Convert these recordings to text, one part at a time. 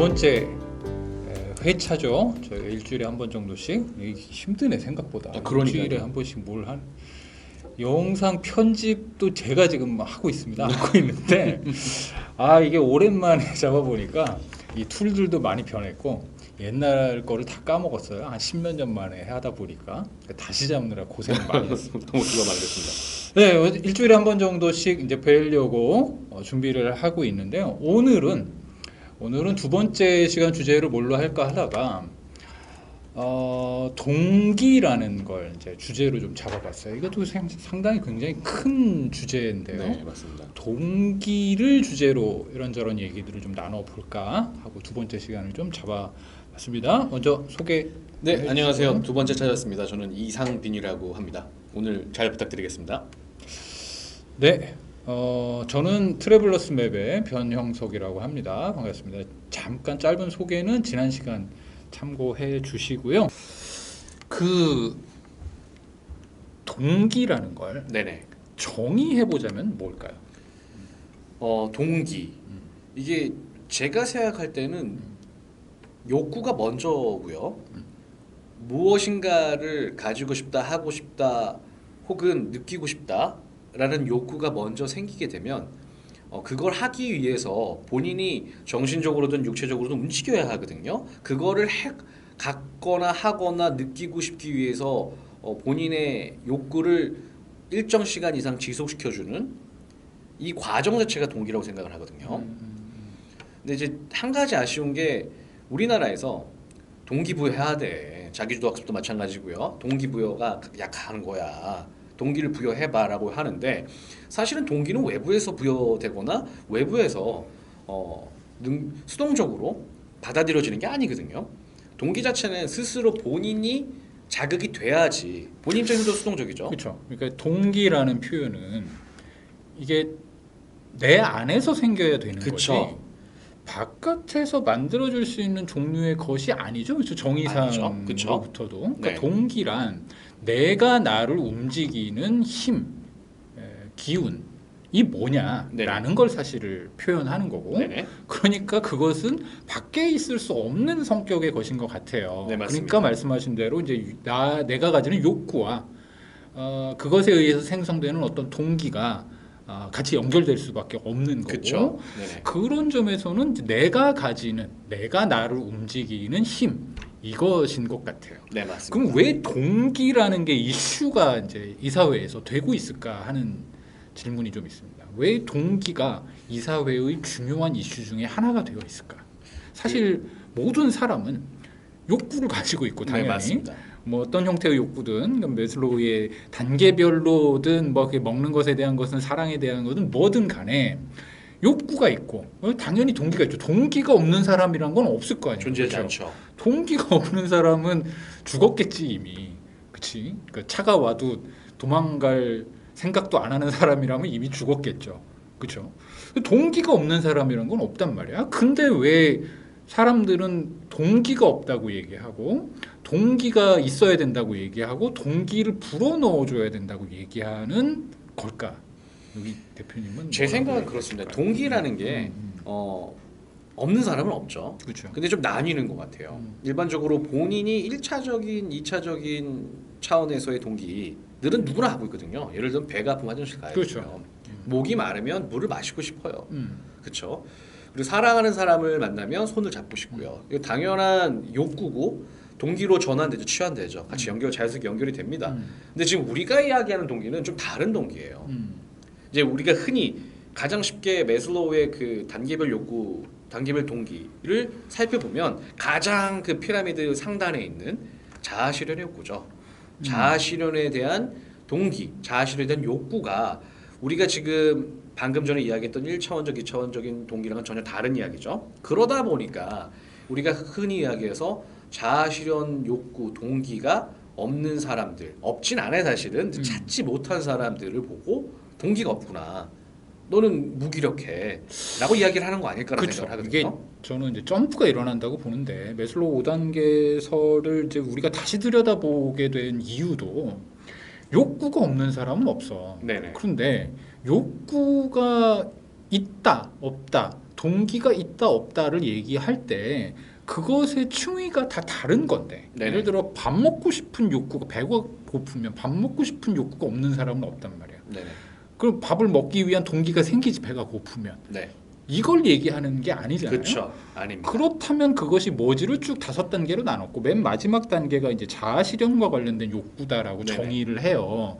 번째 회차죠. 저희 일주일에 한 번 정도씩. 이게 힘드네 생각보다. 그러니까요. 일주일에 한 번씩 영상 편집도 제가 지금 하고 있습니다. 하고 있는데 이게 오랜만에 잡아보니까 이 툴들도 많이 변했고 옛날 거를 다 까먹었어요. 한 10몇 년 만에 하다 보니까 다시 잡느라 고생을 많이 했습니다. 너무 수고 많으셨습니다. 네, 일주일에 한 번 정도씩 이제 뵈려고 준비를 하고 있는데요. 오늘은 두 번째 시간 주제를 뭘로 할까 하다가 동기라는 걸 이제 주제로 좀 잡아봤어요. 이것도 상당히 굉장히 큰 주제인데요. 네, 맞습니다. 동기를 주제로 이런저런 얘기들을 좀 나눠볼까 하고 두 번째 시간을 좀 잡아봤습니다. 먼저 소개. 네, 안녕하세요. 두 번째 찾았습니다. 저는 이상빈이라고 합니다. 오늘 잘 부탁드리겠습니다. 네, 저는 트래블러스 맵의 변형석이라고 합니다. 반갑습니다. 잠깐 짧은 소개는 지난 시간 참고해 주시고요. 그 동기라는 걸 네네. 정의해 보자면 뭘까요? 동기. 이게 제가 생각할 때는 욕구가 먼저고요. 무엇인가를 가지고 싶다, 하고 싶다, 혹은 느끼고 싶다라는 욕구가 먼저 생기게 되면 그걸 하기 위해서 본인이 정신적으로든 육체적으로든 움직여야 하거든요. 그거를 갖거나 하거나 느끼고 싶기 위해서 본인의 욕구를 일정 시간 이상 지속시켜주는 이 과정 자체가 동기라고 생각을 하거든요. 근데 이제 한 가지 아쉬운 게 우리나라에서 동기부여해야 돼. 자기주도 학습도 마찬가지고요. 동기부여가 약한 거야. 동기를 부여해봐라고 하는데 사실은 동기는 외부에서 부여되거나 외부에서 수동적으로 받아들여지는 게 아니거든요. 동기 자체는 스스로 본인이 자극이 돼야지. 본인 입장에서도 수동적이죠. 그렇죠. 그러니까 동기라는 표현은 이게 내 안에서 생겨야 되는 그쵸. 거지. 바깥에서 만들어줄 수 있는 종류의 것이 아니죠. 그렇죠. 정의상으로부터도. 그러니까 네. 동기란 내가 나를 움직이는 힘, 기운, 이 뭐냐라는 걸 사실을 표현하는 거고. 네네. 그러니까 그것은 밖에 있을 수 없는 성격의 것인 것 같아요. 네, 맞습니다. 그러니까 말씀하신 대로 이제 내가 가지는 욕구와 그것에 의해서 생성되는 어떤 동기가 같이 연결될 수밖에 없는 거고. 그쵸. 네네. 그런 점에서는 이제 내가 나를 움직이는 힘, 이것인 것 같아요. 네, 맞습니다. 그럼 왜 동기라는 게 이슈가 이제 이 사회에서 되고 있을까 하는 질문이 좀 있습니다. 왜 동기가 이 사회의 중요한 이슈 중에 하나가 되어 있을까? 사실 모든 사람은 욕구를 가지고 있고 당연히 네, 맞습니다. 뭐 어떤 형태의 욕구든 메슬로우의 단계별로든 뭐 먹는 것에 대한 것은 사랑에 대한 것은 뭐든 간에 욕구가 있고 당연히 동기가 있죠. 동기가 없는 사람이란 건 없을 거 아니에요. 존재하지 그렇죠? 않죠. 동기가 없는 사람은 죽었겠지 이미. 그렇지? 그러니까 차가 와도 도망갈 생각도 안 하는 사람이라면 이미 죽었겠죠. 그렇죠? 동기가 없는 사람이란 건 없단 말이야. 근데 왜 사람들은 동기가 없다고 얘기하고 동기가 있어야 된다고 얘기하고 동기를 불어넣어줘야 된다고 얘기하는 걸까? 여기 대표님은 제 생각은 그렇습니다. 동기라는 게 없는 사람은 없죠. 그렇죠. 근데 좀 나뉘는 것 같아요. 일반적으로 본인이 1차적인, 2차적인 차원에서의 동기들은 누구나 하고 있거든요. 예를 들면 배가 아프면 화장실 가야 그렇죠. 되고요. 목이 마르면 물을 마시고 싶어요. 그렇죠. 그리고 사랑하는 사람을 만나면 손을 잡고 싶고요. 이거 당연한 욕구고 동기로 전환되죠. 치환되죠. 같이 자연스럽게 연결이 됩니다. 근데 지금 우리가 이야기하는 동기는 좀 다른 동기예요. 이제 우리가 흔히 가장 쉽게 매슬로우의 그 단계별 욕구, 단계별 동기를 살펴보면 가장 그 피라미드 상단에 있는 자아실현의 욕구죠. 자아실현에 대한 동기, 자아실현에 대한 욕구가 우리가 지금 방금 전에 이야기했던 1차원적, 2차원적인 동기랑은 전혀 다른 이야기죠. 그러다 보니까 우리가 흔히 이야기해서 자아실현 욕구, 동기가 없는 사람들, 없진 않아요 사실은. 찾지 못한 사람들을 보고 동기가 없구나. 너는 무기력해. 라고 이야기를 하는 거 아닐까라는 그렇죠. 생각을 이게 하거든요. 저는 이제 점프가 일어난다고 보는데 메슬로우 5단계설을 이제 우리가 다시 들여다보게 된 이유도 욕구가 없는 사람은 없어. 네네. 그런데 욕구가 있다, 없다, 동기가 있다 없다를 얘기할 때 그것의 층위가 다 다른 건데 네네. 예를 들어 밥 먹고 싶은 욕구가 배가 고프면 밥 먹고 싶은 욕구가 없는 사람은 없단 말이야. 네네. 그럼 밥을 먹기 위한 동기가 생기지 배가 고프면 네. 이걸 얘기하는 게 아니잖아요. 그렇죠. 아닙니다. 그렇다면 그것이 뭐지를 쭉 5단계로 나눴고 맨 마지막 단계가 이제 자아실현과 관련된 욕구다라고 네네. 정의를 해요.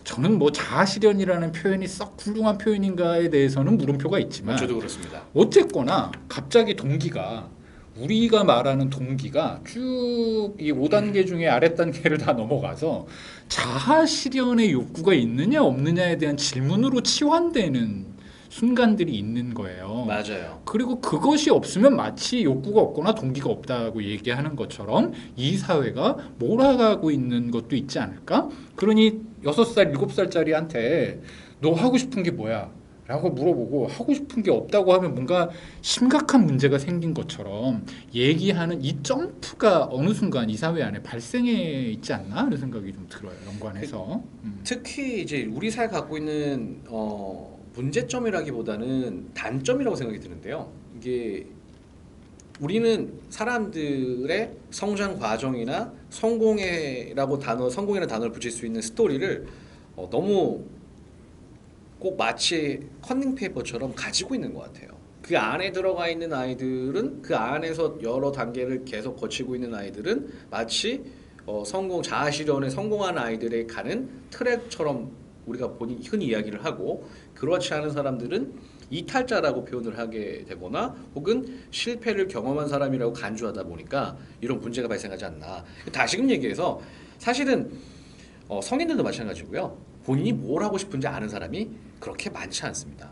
저는 뭐 자아실현이라는 표현이 썩 훌륭한 표현인가에 대해서는 물음표가 있지만 저도 그렇습니다. 어쨌거나 갑자기 동기가 우리가 말하는 동기가 쭉 이 5단계 중에 아랫단계를 다 넘어가서 자아실현의 욕구가 있느냐 없느냐에 대한 질문으로 치환되는 순간들이 있는 거예요. 맞아요. 그리고 그것이 없으면 마치 욕구가 없거나 동기가 없다고 얘기하는 것처럼 이 사회가 몰아가고 있는 것도 있지 않을까? 그러니 6살, 7살짜리한테 너 하고 싶은 게 뭐야? 라고 물어보고 하고 싶은 게 없다고 하면 뭔가 심각한 문제가 생긴 것처럼 얘기하는 이 점프가 어느 순간 이 사회 안에 발생해 있지 않나 하는 생각이 좀 들어요. 연관해서. 특히 이제 우리 사회 갖고 있는 문제점이라기보다는 단점이라고 생각이 드는데요. 이게 우리는 사람들의 성장 과정이나 성공이라는 단어를 붙일 수 있는 스토리를 너무 꼭 마치 커닝페이퍼처럼 가지고 있는 것 같아요. 그 안에 들어가 있는 아이들은 그 안에서 여러 단계를 계속 거치고 있는 아이들은 마치 자아실현에 성공한 아이들에 가는 트랙처럼 우리가 흔히 이야기를 하고, 그렇지 않은 사람들은 이탈자라고 표현을 하게 되거나 혹은 실패를 경험한 사람이라고 간주하다 보니까 이런 문제가 발생하지 않나. 다시금 얘기해서 사실은 성인들도 마찬가지고요. 본인이 뭘 하고 싶은지 아는 사람이 그렇게 많지 않습니다.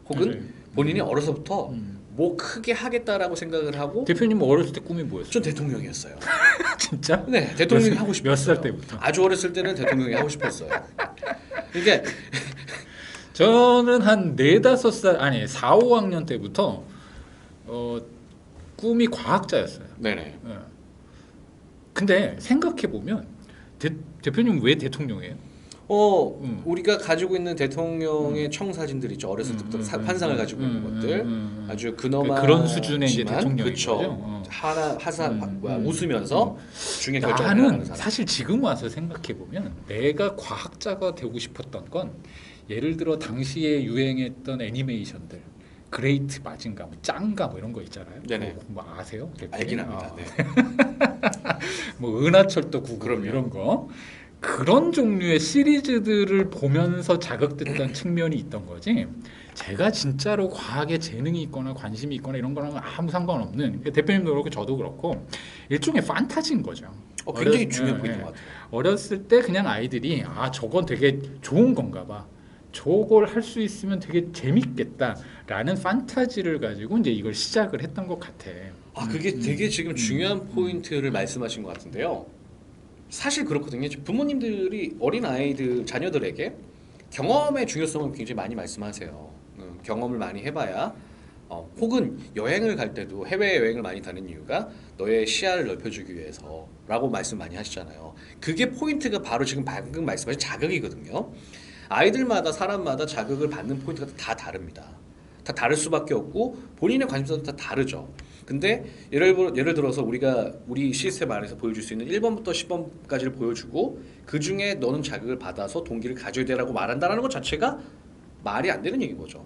혹은 맞아요. 본인이 어려서부터 뭐 크게 하겠다라고 생각을 하고. 대표님 어렸을 때 꿈이 뭐였어요? 전 대통령이었어요. 진짜? 네, 대통령이 하고 싶었어요. 몇 살 때부터? 아주 어렸을 때는 대통령이 하고 싶었어요. 이게 저는 한 4-5살 아니 4, 5학년 때부터 꿈이 과학자였어요. 네네. 예. 근데 생각해 보면 대표님 왜 대통령이에요? 우리가 가지고 있는 대통령의 청사진들 있죠. 어렸을 때부터 환상을 가지고 있는 것들 아주 근엄한 그런 수준의 이제 대통령인 그쵸. 거죠. 웃으면서 중에 결정을 하는 나는 사람. 사실 지금 와서 생각해 보면 내가 과학자가 되고 싶었던 건 예를 들어 당시에 유행했던 애니메이션들 그레이트 마징가, 뭐 짱가 뭐 이런 거 있잖아요. 네네. 뭐 아세요? 알긴 합니다. 네. 뭐 은하철도 9 그럼요. 이런 거 그런 종류의 시리즈들을 보면서 자극됐던 측면이 있던 거지. 제가 진짜로 과학에 재능이 있거나 관심이 있거나 이런 거랑 아무 상관없는, 대표님도 그렇고 저도 그렇고 일종의 판타지인 거죠. 굉장히 중요한 포인트 것 같아요. 어렸을 때 그냥 아이들이 저건 되게 좋은 건가 봐. 저걸 할 수 있으면 되게 재밌겠다라는 판타지를 가지고 이제 이걸 시작을 했던 것 같아. 그게 되게 지금 중요한 포인트를 말씀하신 것 같은데요. 사실 그렇거든요. 부모님들이 어린 아이들 자녀들에게 경험의 중요성을 굉장히 많이 말씀하세요. 경험을 많이 해봐야 혹은 여행을 갈 때도 해외 여행을 많이 다니는 이유가 너의 시야를 넓혀주기 위해서라고 말씀 많이 하시잖아요. 그게 포인트가 바로 지금 방금 말씀하신 자극이거든요. 아이들마다 사람마다 자극을 받는 포인트가 다 다릅니다. 다 다를 수밖에 없고 본인의 관심사도 다 다르죠. 근데 예를 들어서 우리 시스템 안에서 보여줄 수 있는 1번부터 10번까지를 보여주고 그 중에 너는 자극을 받아서 동기를 가져야 되라고 말한다는 것 자체가 말이 안 되는 얘기인 거죠.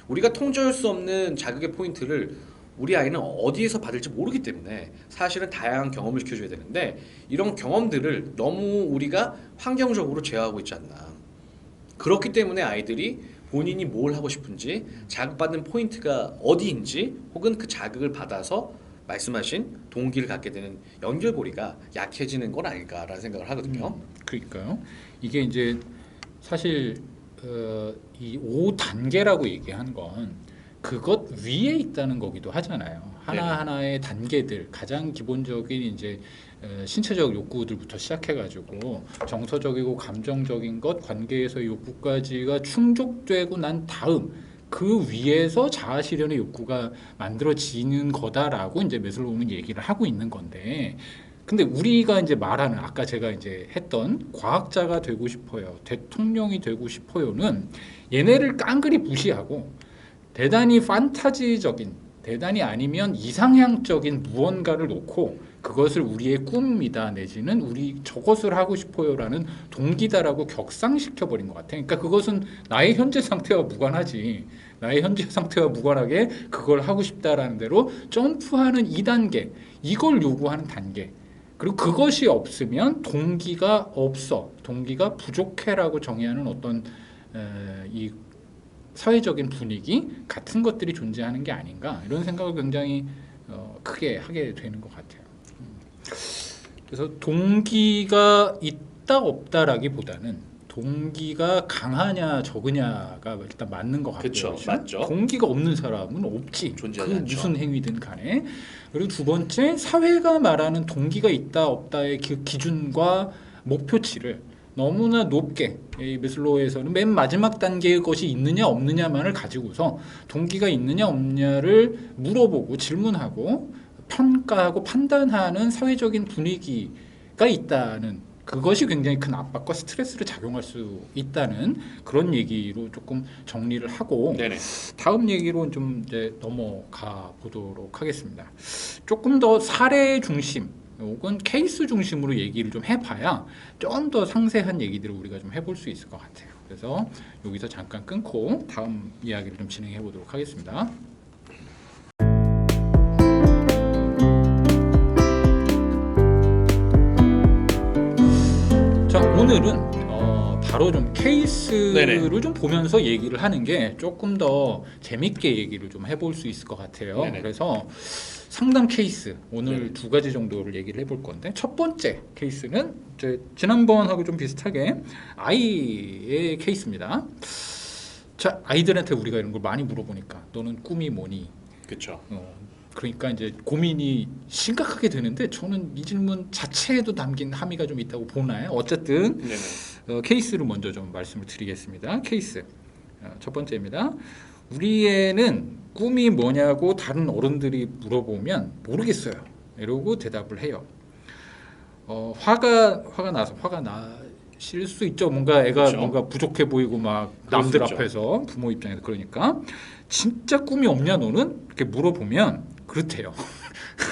우리가 통제할 수 없는 자극의 포인트를 우리 아이는 어디에서 받을지 모르기 때문에 사실은 다양한 경험을 시켜줘야 되는데 이런 경험들을 너무 우리가 환경적으로 제어하고 있지 않나. 그렇기 때문에 아이들이 본인이 뭘 하고 싶은지 자극받는 포인트가 어디인지 혹은 그 자극을 받아서 말씀하신 동기를 갖게 되는 연결고리가 약해지는 건 아닐까라는 생각을 하거든요. 그러니까요. 이게 이제 사실 이 5단계라고 얘기한 건 그것 위에 있다는 거기도 하잖아요. 하나하나의 단계들, 가장 기본적인 이제 신체적 욕구들부터 시작해가지고 정서적이고 감정적인 것, 관계에서의 욕구까지가 충족되고 난 다음 그 위에서 자아실현의 욕구가 만들어지는 거다라고 이제 매슬로우는 얘기를 하고 있는 건데, 근데 우리가 이제 말하는 아까 제가 이제 했던 과학자가 되고 싶어요, 대통령이 되고 싶어요는 얘네를 깡그리 무시하고 대단히 판타지적인, 대단히 아니면 이상향적인 무언가를 놓고 그것을 우리의 꿈이다 내지는 우리 저것을 하고 싶어요라는 동기다라고 격상시켜버린 것 같아요. 그러니까 그것은 나의 현재 상태와 무관하지. 나의 현재 상태와 무관하게 그걸 하고 싶다라는 대로 점프하는 2단계, 이걸 요구하는 단계. 그리고 그것이 없으면 동기가 없어, 동기가 부족해라고 정의하는 어떤 이 사회적인 분위기 같은 것들이 존재하는 게 아닌가 이런 생각을 굉장히 크게 하게 되는 것 같아요. 그래서 동기가 있다 없다라기보다는 동기가 강하냐 적으냐가 일단 맞는 것 같고요. 그쵸, 맞죠. 동기가 없는 사람은 없지. 존재하지 그 않죠. 무슨 행위든 간에. 그리고 두 번째, 사회가 말하는 동기가 있다 없다의 그 기준과 목표치를 너무나 높게, 이 매슬로우에서는 맨 마지막 단계의 것이 있느냐 없느냐만을 가지고서 동기가 있느냐 없느냐를 물어보고 질문하고 평가하고 판단하는 사회적인 분위기가 있다는, 그것이 굉장히 큰 압박과 스트레스를 작용할 수 있다는 그런 얘기로 조금 정리를 하고 네네. 다음 얘기로 좀 이제 넘어가 보도록 하겠습니다. 조금 더 사례 중심 혹은 케이스 중심으로 얘기를 좀 해봐야 좀 더 상세한 얘기들을 우리가 좀 해볼 수 있을 것 같아요. 그래서 여기서 잠깐 끊고 다음 이야기를 좀 진행해 보도록 하겠습니다. 자, 오늘은 바로 좀 케이스를 네네. 좀 보면서 얘기를 하는 게 조금 더 재밌게 얘기를 좀 해볼 수 있을 것 같아요. 네네. 그래서 상담 케이스 오늘 네네. 두 가지 정도를 얘기를 해볼 건데, 첫 번째 케이스는 이제 지난번하고 좀 비슷하게 아이의 케이스입니다. 자, 아이들한테 우리가 이런 걸 많이 물어보니까 너는 꿈이 뭐니? 그렇죠. 그러니까 이제 고민이 심각하게 되는데, 저는 이 질문 자체에도 담긴 함의가 좀 있다고 보나요? 어쨌든 네네. 케이스를 먼저 좀 말씀을 드리겠습니다. 케이스 첫 번째입니다. 우리 애는 꿈이 뭐냐고 다른 어른들이 물어보면 모르겠어요 이러고 대답을 해요. 화가 나실 수 있죠. 뭔가 애가 그렇죠. 뭔가 부족해 보이고 막 그럴 수 남들 있죠. 앞에서 부모 입장에서. 그러니까 진짜 꿈이 없냐 너는? 이렇게 물어보면 그렇대요.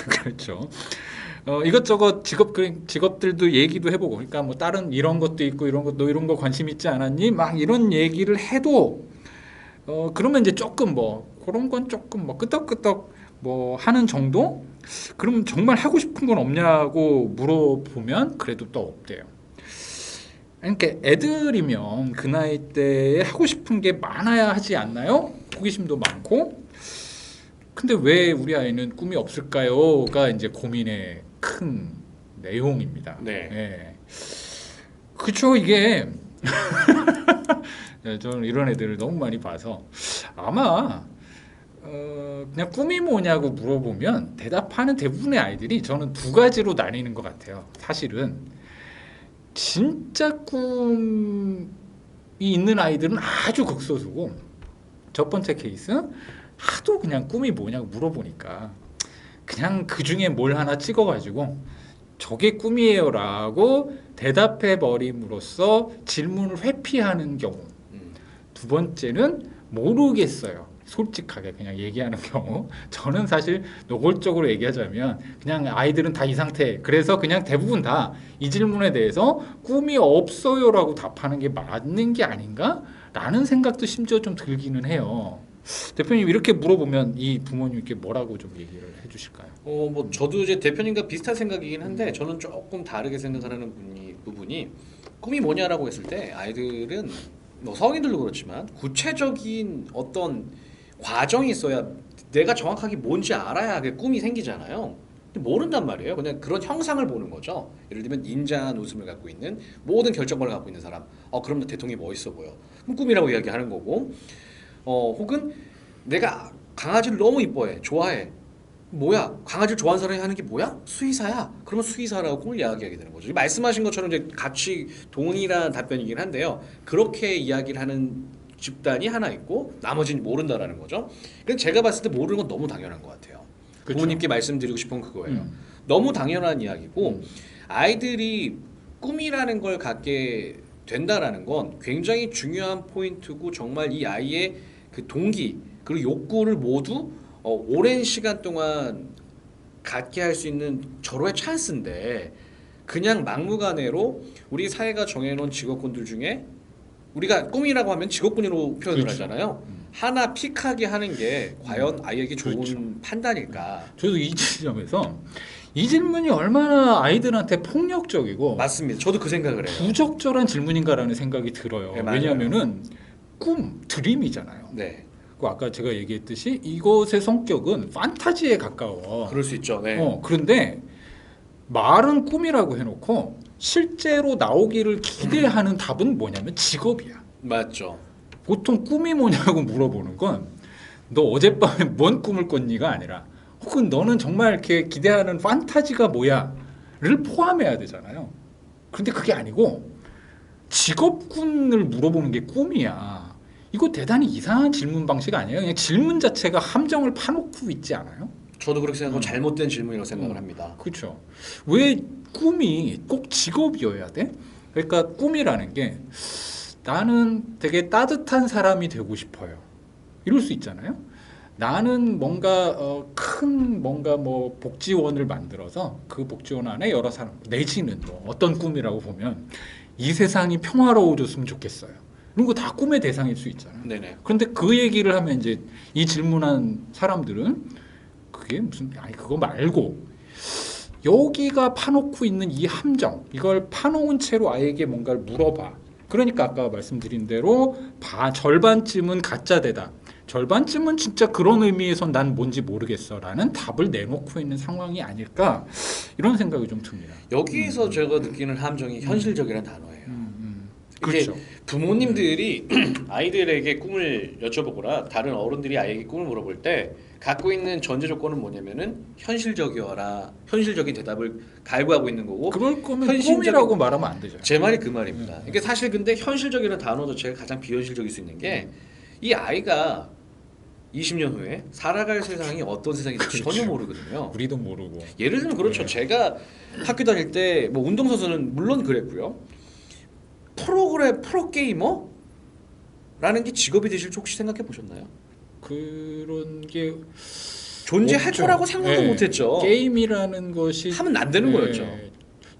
그렇죠. 이것저것 직업들도 얘기도 해보고, 그러니까 뭐 다른 이런 것도 있고 이런 거, 너 이런 거 관심 있지 않았니? 막 이런 얘기를 해도 그러면 이제 조금 뭐 그런 건 조금 뭐 끄덕끄덕 뭐 하는 정도? 그럼 정말 하고 싶은 건 없냐고 물어보면 그래도 또 없대요. 그러니까 애들이면 그 나이 때에 하고 싶은 게 많아야 하지 않나요? 호기심도 많고. 근데 왜 우리 아이는 꿈이 없을까요?가 이제 고민의 큰 내용입니다. 네. 예. 그쵸, 이게 저는 이런 애들을 너무 많이 봐서 아마 그냥 꿈이 뭐냐고 물어보면 대답하는 대부분의 아이들이 저는 두 가지로 나뉘는 것 같아요. 사실은 진짜 꿈이 있는 아이들은 아주 극소수고, 첫 번째 케이스 하도 그냥 꿈이 뭐냐고 물어보니까 그냥 그 중에 뭘 하나 찍어가지고 저게 꿈이에요라고 대답해 버림으로써 질문을 회피하는 경우. 두 번째는 모르겠어요. 솔직하게 그냥 얘기하는 경우. 저는 사실 노골적으로 얘기하자면 그냥 아이들은 다 이 상태. 그래서 그냥 대부분 다 이 질문에 대해서 꿈이 없어요라고 답하는 게 맞는 게 아닌가? 라는 생각도 심지어 좀 들기는 해요. 대표님, 이렇게 물어보면 이 부모님께 뭐라고 좀 얘기를 해주실까요? 뭐 저도 이제 대표님과 비슷한 생각이긴 한데 저는 조금 다르게 생각하는 부분이 꿈이 뭐냐라고 했을 때 아이들은 뭐 성인들도 그렇지만 구체적인 어떤 과정이 있어야 내가 정확하게 뭔지 알아야 그 꿈이 생기잖아요. 근데 모른단 말이에요. 그냥 그런 형상을 보는 거죠. 예를 들면 인자한 웃음을 갖고 있는 모든 결정권을 갖고 있는 사람. 그럼 나 대통령이 멋있어 보여. 그럼 꿈이라고 이야기하는 거고. 혹은 내가 강아지를 너무 이뻐해, 좋아해. 뭐야? 강아지를 좋아하는 사람이 하는 게 뭐야? 수의사야. 그러면 수의사라고 꿈을 이야기하게 되는 거죠. 말씀하신 것처럼 이제 같이 동일한 답변이긴 한데요. 그렇게 이야기를 하는 집단이 하나 있고 나머지는 모른다라는 거죠. 그래서 제가 봤을 때 모르는 건 너무 당연한 것 같아요. 그쵸? 부모님께 말씀드리고 싶은 건 그거예요. 너무 당연한 이야기고 아이들이 꿈이라는 걸 갖게 된다라는 건 굉장히 중요한 포인트고 정말 이 아이의 그 동기, 그리고 욕구를 모두 오랜 시간 동안 갖게 할 수 있는 절호의 찬스인데 그냥 막무가내로 우리 사회가 정해놓은 직업군들 중에 우리가 꿈이라고 하면 직업군으로 표현을 그렇죠. 하잖아요. 하나 픽하게 하는 게 과연 아이에게 좋은 그렇죠. 판단일까? 저도 이 지점에서 이 질문이 얼마나 아이들한테 폭력적이고 맞습니다. 저도 그 생각을 해요. 부적절한 질문인가라는 생각이 들어요. 네, 맞아요. 왜냐하면은 꿈, 드림이잖아요. 네, 그 아까 제가 얘기했듯이 이것의 성격은 판타지에 가까워. 그럴 수 있죠. 네. 그런데 말은 꿈이라고 해놓고 실제로 나오기를 기대하는 답은 뭐냐면 직업이야. 맞죠. 보통 꿈이 뭐냐고 물어보는 건 너 어젯밤에 뭔 꿈을 꿨니가 아니라 혹은 너는 정말 이렇게 기대하는 판타지가 뭐야를 포함해야 되잖아요. 그런데 그게 아니고 직업군을 물어보는 게 꿈이야. 이거 대단히 이상한 질문 방식 아니에요? 그냥 질문 자체가 함정을 파놓고 있지 않아요? 저도 그렇게 생각하고 잘못된 질문이라고 생각을 합니다. 그렇죠. 왜 꿈이 꼭 직업이어야 돼? 그러니까 꿈이라는 게 나는 되게 따뜻한 사람이 되고 싶어요. 이럴 수 있잖아요. 나는 뭔가 큰 뭔가 뭐 복지원을 만들어서 그 복지원 안에 여러 사람 내지는 뭐 어떤 꿈이라고 보면 이 세상이 평화로워졌으면 좋겠어요. 이런 거 다 꿈의 대상일 수 있잖아요. 네네. 그런데 그 얘기를 하면 이제 이 질문한 사람들은 그게 무슨 아니 그거 말고 여기가 파놓고 있는 이 함정 이걸 파놓은 채로 아이에게 뭔가를 물어봐. 그러니까 아까 말씀드린 대로 절반쯤은 가짜되다. 절반쯤은 진짜 그런 의미에선 난 뭔지 모르겠어라는 답을 내놓고 있는 상황이 아닐까 이런 생각이 좀 듭니다. 여기서 제가 느끼는 함정이 현실적이라는 단어예요. 이게 그렇죠. 부모님들이 아이들에게 꿈을 여쭤보거나 다른 어른들이 아이에게 꿈을 물어볼 때 갖고 있는 전제 조건은 뭐냐면은 현실적이어라. 현실적인 대답을 갈구하고 있는 거고 그럴 거면 현실적인- 꿈이라고 말하면 안 되죠. 제 말이 그 말입니다. 이게 사실 근데 현실적이라는 단어 자체가 가장 비현실적일 수 있는 게 이 아이가 20년 후에 살아갈 세상이 어떤 세상인지 그렇죠. 전혀 모르거든요. 우리도 모르고. 예를 들면 그렇죠. 네. 제가 학교 다닐 때 뭐 운동선수는 물론 그랬고요. 프로게이머라는 게 직업이 되실 줄 혹시 생각해 보셨나요? 그런 게 존재할 없죠. 거라고 생각도 네. 못했죠. 게임이라는 것이 하면 안 되는 네. 거였죠.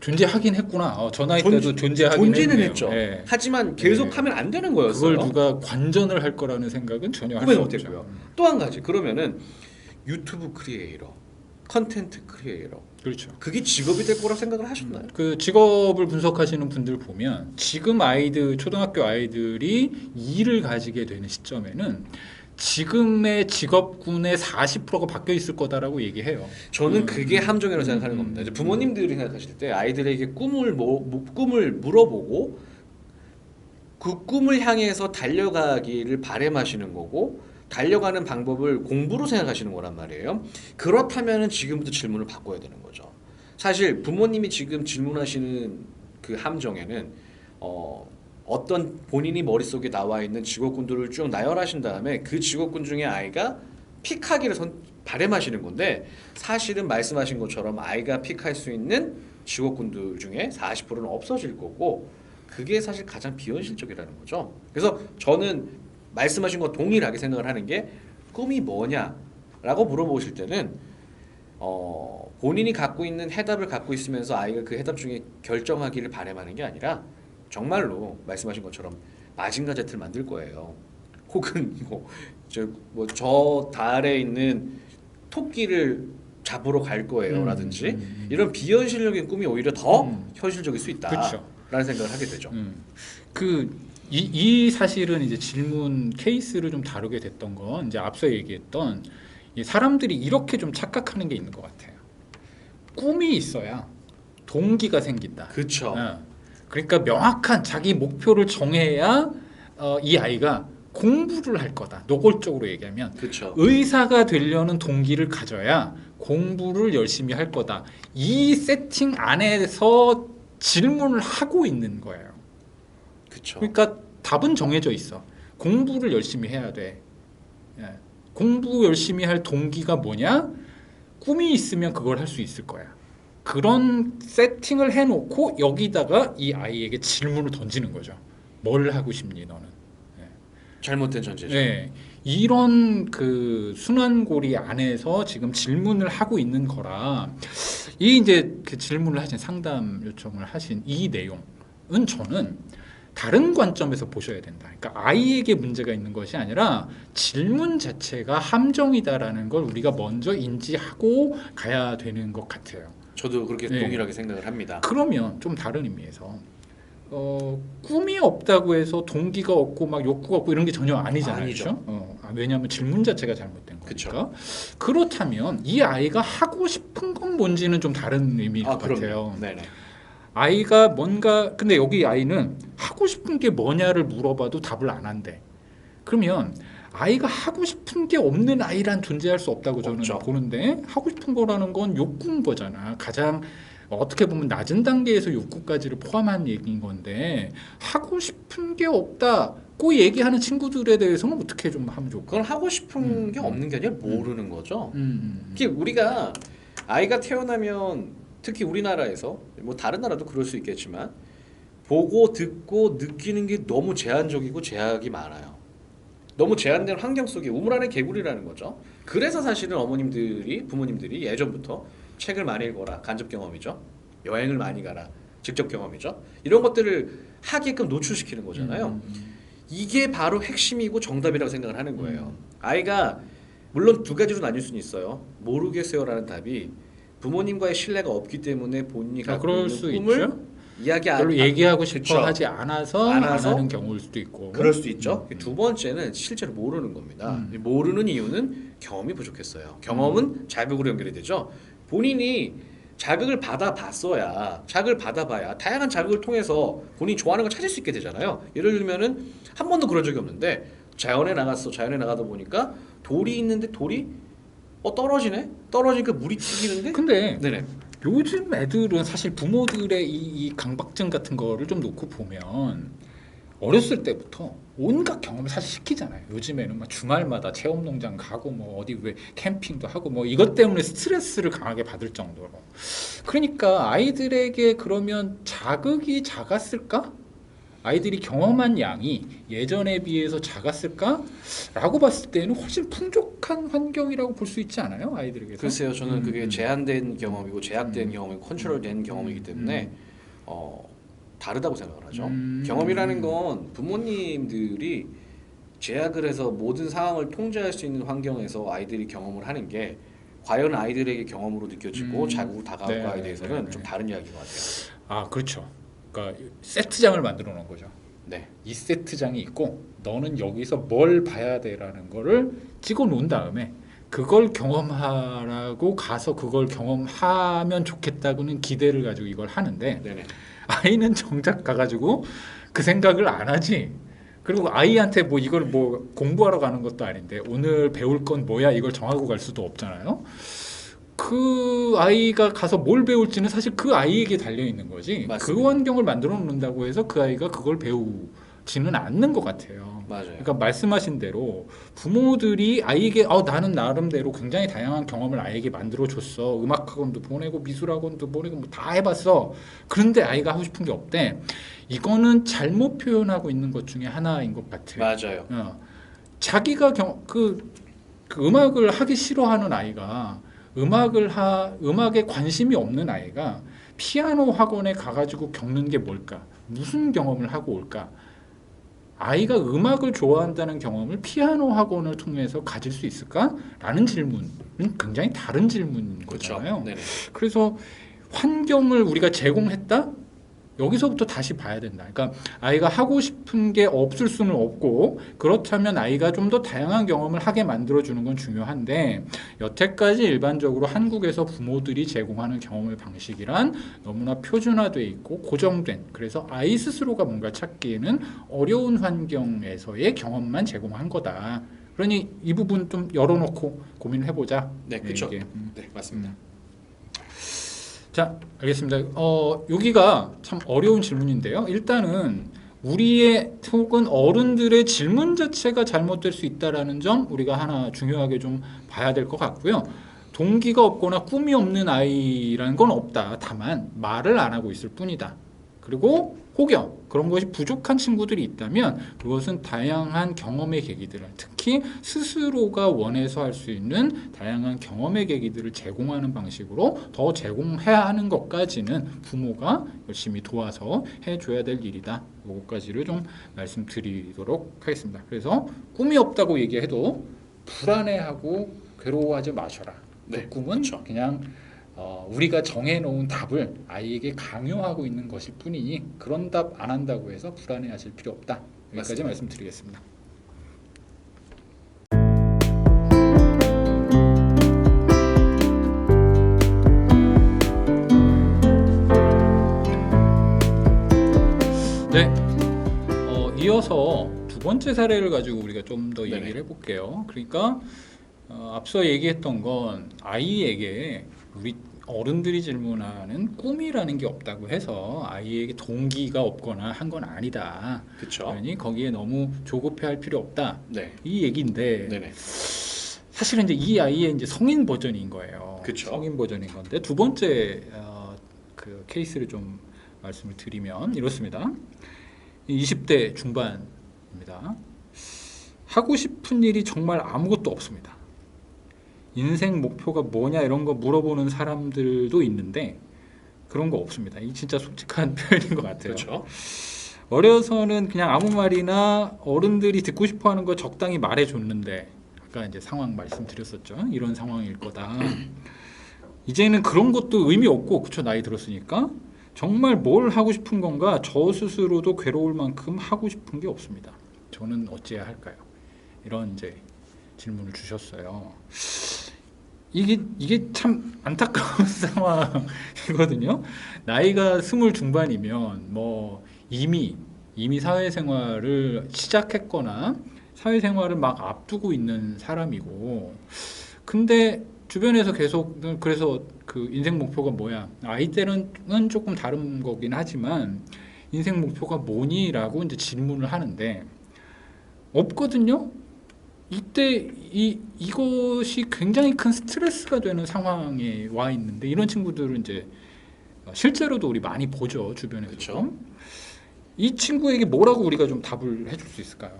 존재하긴 했구나. 저 나이 때도 존재하긴 존재는 했네요. 했죠. 네. 하지만 계속 네. 하면 안 되는 거였어요. 그걸 누가 관전을 할 거라는 생각은 전혀 할 꿈에 수 없죠. 못했고요. 또 한 가지 그러면은 유튜브 크리에이터, 컨텐트 크리에이터 그렇죠. 그게 직업이 될 거라고 생각을 하셨나요? 그 직업을 분석하시는 분들 보면 지금 아이들 초등학교 아이들이 일을 가지게 되는 시점에는 지금의 직업군의 40%가 바뀌어 있을 거다라고 얘기해요. 저는 그게 함정이라고 생각하는 겁니다. 이제 부모님들이 생각하실 때 아이들에게 꿈을 물어보고 그 꿈을 향해서 달려가기를 바람하시는 거고 달려가는 방법을 공부로 생각하시는 거란 말이에요. 그렇다면은 지금부터 질문을 바꿔야 되는 거죠. 사실 부모님이 지금 질문하시는 그 함정에는 어떤 본인이 머릿속에 나와 있는 직업군들을 쭉 나열하신 다음에 그 직업군 중에 아이가 픽하기를 바람하시는 건데 사실은 말씀하신 것처럼 아이가 픽할 수 있는 직업군들 중에 40%는 없어질 거고 그게 사실 가장 비현실적이라는 거죠. 그래서 저는 말씀하신 거 동일하게 생각을 하는 게 꿈이 뭐냐라고 물어보실 때는 본인이 갖고 있는 해답을 갖고 있으면서 아이가 그 해답 중에 결정하기를 바람하는 게 아니라 정말로 말씀하신 것처럼 마징가 제트를 만들 거예요. 혹은 저 달에 있는 토끼를 잡으러 갈 거예요라든지 이런 비현실적인 꿈이 오히려 더 현실적일 수 있다라는 생각을 하게 되죠. 이 사실은 이제 질문 케이스를 좀 다루게 됐던 건 이제 앞서 얘기했던 이 사람들이 이렇게 좀 착각하는 게 있는 것 같아요. 꿈이 있어야 동기가 생긴다. 그렇죠. 그러니까 명확한 자기 목표를 정해야 이 아이가 공부를 할 거다. 노골적으로 얘기하면 그렇죠. 의사가 되려는 동기를 가져야 공부를 열심히 할 거다. 이 세팅 안에서 질문을 하고 있는 거예요. 그렇죠. 그러니까 답은 정해져 있어. 공부를 열심히 해야 돼. 공부 열심히 할 동기가 뭐냐? 꿈이 있으면 그걸 할 수 있을 거야. 그런 세팅을 해놓고 여기다가 이 아이에게 질문을 던지는 거죠. 뭘 하고 싶니 너는? 잘못된 전제죠. 네, 이런 그 순환고리 안에서 지금 질문을 하고 있는 거라 이 이제 그 질문을 하신 상담 요청을 하신 이 내용은 저는 다른 관점에서 보셔야 된다. 그러니까 아이에게 문제가 있는 것이 아니라 질문 자체가 함정이다라는 걸 우리가 먼저 인지하고 가야 되는 것 같아요. 저도 그렇게 네. 동일하게 생각을 합니다. 그러면 좀 다른 의미에서 꿈이 없다고 해서 동기가 없고 막 욕구가 없고 이런 게 전혀 아니잖아요. 아니죠. 그렇죠? 왜냐하면 질문 자체가 잘못된 그쵸. 거니까. 그렇다면 이 아이가 하고 싶은 건 뭔지는 좀 다른 의미일 것 그럼요. 같아요. 네네. 아이가 뭔가 근데 여기 아이는 하고 싶은 게 뭐냐를 물어봐도 답을 안 한대. 그러면 아이가 하고 싶은 게 없는 아이란 존재할 수 없다고 저는 없죠. 보는데 하고 싶은 거라는 건 욕구인 거잖아. 가장 어떻게 보면 낮은 단계에서 욕구까지를 포함한 얘기인 건데 하고 싶은 게 없다고 얘기하는 친구들에 대해서는 어떻게 좀 하면 좋을까? 그건 하고 싶은 게 없는 게 아니라 모르는 거죠. 특히 우리가 아이가 태어나면 특히 우리나라에서 뭐 다른 나라도 그럴 수 있겠지만 보고 듣고 느끼는 게 너무 제한적이고 제약이 많아요. 너무 제한된 환경 속에 우물 안에 개구리라는 거죠. 그래서 사실은 부모님들이 예전부터 책을 많이 읽어라, 간접 경험이죠. 여행을 많이 가라, 직접 경험이죠. 이런 것들을 하게끔 노출시키는 거잖아요. 이게 바로 핵심이고 정답이라고 생각을 하는 거예요. 아이가 물론 두 가지로 나뉠 수는 있어요. 모르겠어요라는 답이 부모님과의 신뢰가 없기 때문에 본인이 갖고 그럴 있는 수 꿈을 있죠. 이야기 별로 얘기하고 싶어 그쵸. 하지 않아서 안 하는 경우일 수도 있고. 그럴 수도 있죠. 두 번째는 실제로 모르는 겁니다. 모르는 이유는 경험이 부족했어요. 경험은 자극으로 연결이 되죠. 본인이 자극을 받아봐야 다양한 자극을 통해서 본인이 좋아하는 걸 찾을 수 있게 되잖아요. 예를 들면은 한 번도 그런 적이 없는데 자연에 나가다 보니까 돌이 있는데 돌이 떨어지니까 물이 튀기는데 근데 네네. 요즘 애들은 사실 부모들의 이 강박증 같은 거를 좀 놓고 보면 어렸을 때부터 온갖 경험을 사실 시키잖아요. 요즘에는 막 주말마다 체험농장 가고 뭐 어디 왜 캠핑도 하고 뭐 이것 때문에 스트레스를 강하게 받을 정도로. 그러니까 아이들에게 그러면 자극이 작았을까? 아이들이 경험한 양이 예전에 비해서 작았을까? 라고 봤을 때는 훨씬 풍족한 환경이라고 볼 수 있지 않아요? 아이들에게서? 글쎄요, 저는 그게 제한된 경험이고 제약된 경험이고 컨트롤된 경험이기 때문에 다르다고 생각을 하죠. 경험이라는 건 부모님들이 제약을 해서 모든 상황을 통제할 수 있는 환경에서 아이들이 경험을 하는 게 과연 아이들에게 경험으로 느껴지고 자국으로 다가올까에 대해서는 좀 다른 이야기인 것 같아요. 아, 그렇죠. 그러니까 세트장을 만들어 놓은 거죠. 네. 이 세트장이 있고 너는 여기서 뭘 봐야 돼라는 거를 찍어 놓은 다음에 그걸 경험하라고 가서 그걸 경험하면 좋겠다고는 기대를 가지고 이걸 하는데 네네. 아이는 정작 가가지고 그 생각을 안 하지. 그리고 아이한테 뭐 이걸 뭐 공부하러 가는 것도 아닌데 오늘 배울 건 뭐야 이걸 정하고 갈 수도 없잖아요. 그 아이가 가서 뭘 배울지는 사실 그 아이에게 달려 있는 거지. 맞습니다. 그 환경을 만들어 놓는다고 해서 그 아이가 그걸 배우지는 않는 것 같아요. 맞아요. 그러니까 말씀하신 대로 부모들이 아이에게 나는 나름대로 굉장히 다양한 경험을 아이에게 만들어 줬어. 음악학원도 보내고 미술학원도 보내고 뭐 다 해봤어. 그런데 아이가 하고 싶은 게 없대. 이거는 잘못 표현하고 있는 것 중에 하나인 것 같아요. 맞아요. 자기가 그 음악을 하기 싫어하는 아이가 음악에 관심이 없는 아이가 피아노 학원에 가가지고 겪는 게 뭘까? 무슨 경험을 하고 올까? 아이가 음악을 좋아한다는 경험을 피아노 학원을 통해서 가질 수 있을까? 라는 질문은 굉장히 다른 질문인 거잖아요. 그렇죠. 그래서 환경을 우리가 제공했다? 여기서부터 다시 봐야 된다. 그러니까 아이가 하고 싶은 게 없을 수는 없고 그렇다면 아이가 좀 더 다양한 경험을 하게 만들어주는 건 중요한데 여태까지 일반적으로 한국에서 부모들이 제공하는 경험의 방식이란 너무나 표준화돼 있고 고정된 그래서 아이 스스로가 뭔가 찾기에는 어려운 환경에서의 경험만 제공한 거다. 그러니 이 부분 좀 열어놓고 고민을 해보자. 네, 그렇죠. 이게. 네, 맞습니다. 자, 알겠습니다. 여기가 참 어려운 질문인데요. 일단은 우리의 혹은 어른들의 질문 자체가 잘못될 수 있다라는 점 우리가 하나 중요하게 좀 봐야 될 것 같고요. 동기가 없거나 꿈이 없는 아이라는 건 없다. 다만 말을 안 하고 있을 뿐이다. 그리고 혹여 그런 것이 부족한 친구들이 있다면 그것은 다양한 경험의 계기들을, 특히 스스로가 원해서 할 수 있는 다양한 경험의 계기들을 제공하는 방식으로 더 제공해야 하는 것까지는 부모가 열심히 도와서 해줘야 될 일이다. 이것까지를 좀 말씀드리도록 하겠습니다. 그래서 꿈이 없다고 얘기해도 불안해하고 괴로워하지 마셔라. 네, 꿈은 그렇죠. 그냥 우리가 정해놓은 답을 아이에게 강요하고 있는 것일 뿐이니 그런 답 안 한다고 해서 불안해하실 필요 없다. 여기까지 맞습니다. 말씀드리겠습니다. 네, 이어서 두 번째 사례를 가지고 우리가 좀 더 네네. 얘기를 해볼게요. 그러니까 앞서 얘기했던 건 아이에게 우리 어른들이 질문하는 꿈이라는 게 없다고 해서 아이에게 동기가 없거나 한 건 아니다. 그렇죠. 그러니 거기에 너무 조급해할 필요 없다. 네. 이 얘기인데 네네. 사실은 이제 이 아이의 이제 성인 버전인 거예요. 그쵸. 성인 버전인 건데 두 번째 그 케이스를 좀 말씀을 드리면 이렇습니다. 20대 중반입니다. 하고 싶은 일이 정말 아무것도 없습니다. 인생 목표가 뭐냐 이런 거 물어보는 사람들도 있는데 그런 거 없습니다. 이 진짜 솔직한 표현인 것 같아요. 그렇죠. 어려서는 그냥 아무 말이나 어른들이 듣고 싶어하는 거 적당히 말해줬는데 아까 이제 상황 말씀드렸었죠. 이런 상황일 거다. 이제는 그런 것도 의미 없고 그쵸 나이 들었으니까 정말 뭘 하고 싶은 건가 저 스스로도 괴로울 만큼 하고 싶은 게 없습니다. 저는 어찌해야 할까요? 이런 이제 질문을 주셨어요. 이게 참 안타까운 상황이거든요. 나이가 20 중반이면 뭐 이미 사회생활을 시작했거나 사회생활을 막 앞두고 있는 사람이고, 근데 주변에서 계속 그래서 그 인생 목표가 뭐야? 아이 때는 조금 다른 거긴 하지만 인생 목표가 뭐니?라고 이제 질문을 하는데 없거든요. 이때 이것이 굉장히 큰 스트레스가 되는 상황에 와 있는데 이런 친구들은 이제 실제로도 우리 많이 보죠 주변에서. 그쵸. 이 친구에게 뭐라고 우리가 좀 답을 해줄 수 있을까요?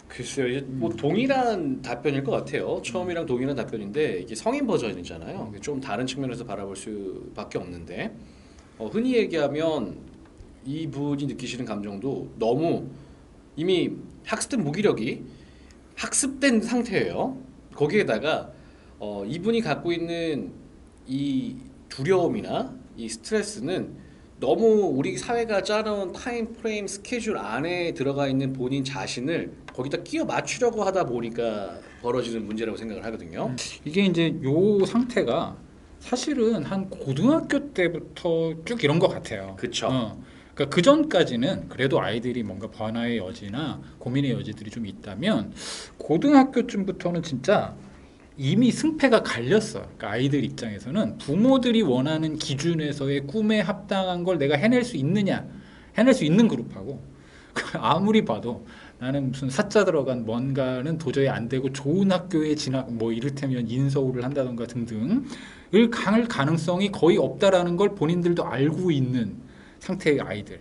글쎄요, 이제 뭐 동일한 답변일 것 같아요. 처음이랑 동일한 답변인데 이게 성인 버전이잖아요. 이게 좀 다른 측면에서 바라볼 수밖에 없는데 흔히 얘기하면 이분이 느끼시는 감정도 너무 이미 학습된 무기력이 학습된 상태예요. 거기에다가 이분이 갖고 있는 이 두려움이나 이 스트레스는 너무 우리 사회가 짜놓은 타임 프레임 스케줄 안에 들어가 있는 본인 자신을 거기다 끼워 맞추려고 하다 보니까 벌어지는 문제라고 생각을 하거든요. 이게 이제 요 상태가 사실은 한 고등학교 때부터 쭉 이런 것 같아요. 그쵸. 그러니까 그 전까지는 그래도 아이들이 뭔가 변화의 여지나 고민의 여지들이 좀 있다면 고등학교쯤부터는 진짜 이미 승패가 갈렸어. 그러니까 아이들 입장에서는 부모들이 원하는 기준에서의 꿈에 합당한 걸 내가 해낼 수 있느냐, 해낼 수 있는 그룹하고 아무리 봐도 나는 무슨 사자 들어간 뭔가는 도저히 안 되고 좋은 학교에 진학 뭐 이를테면 인서울을 한다던가 등등을 갈 가능성이 거의 없다라는 걸 본인들도 알고 있는 상태의 아이들.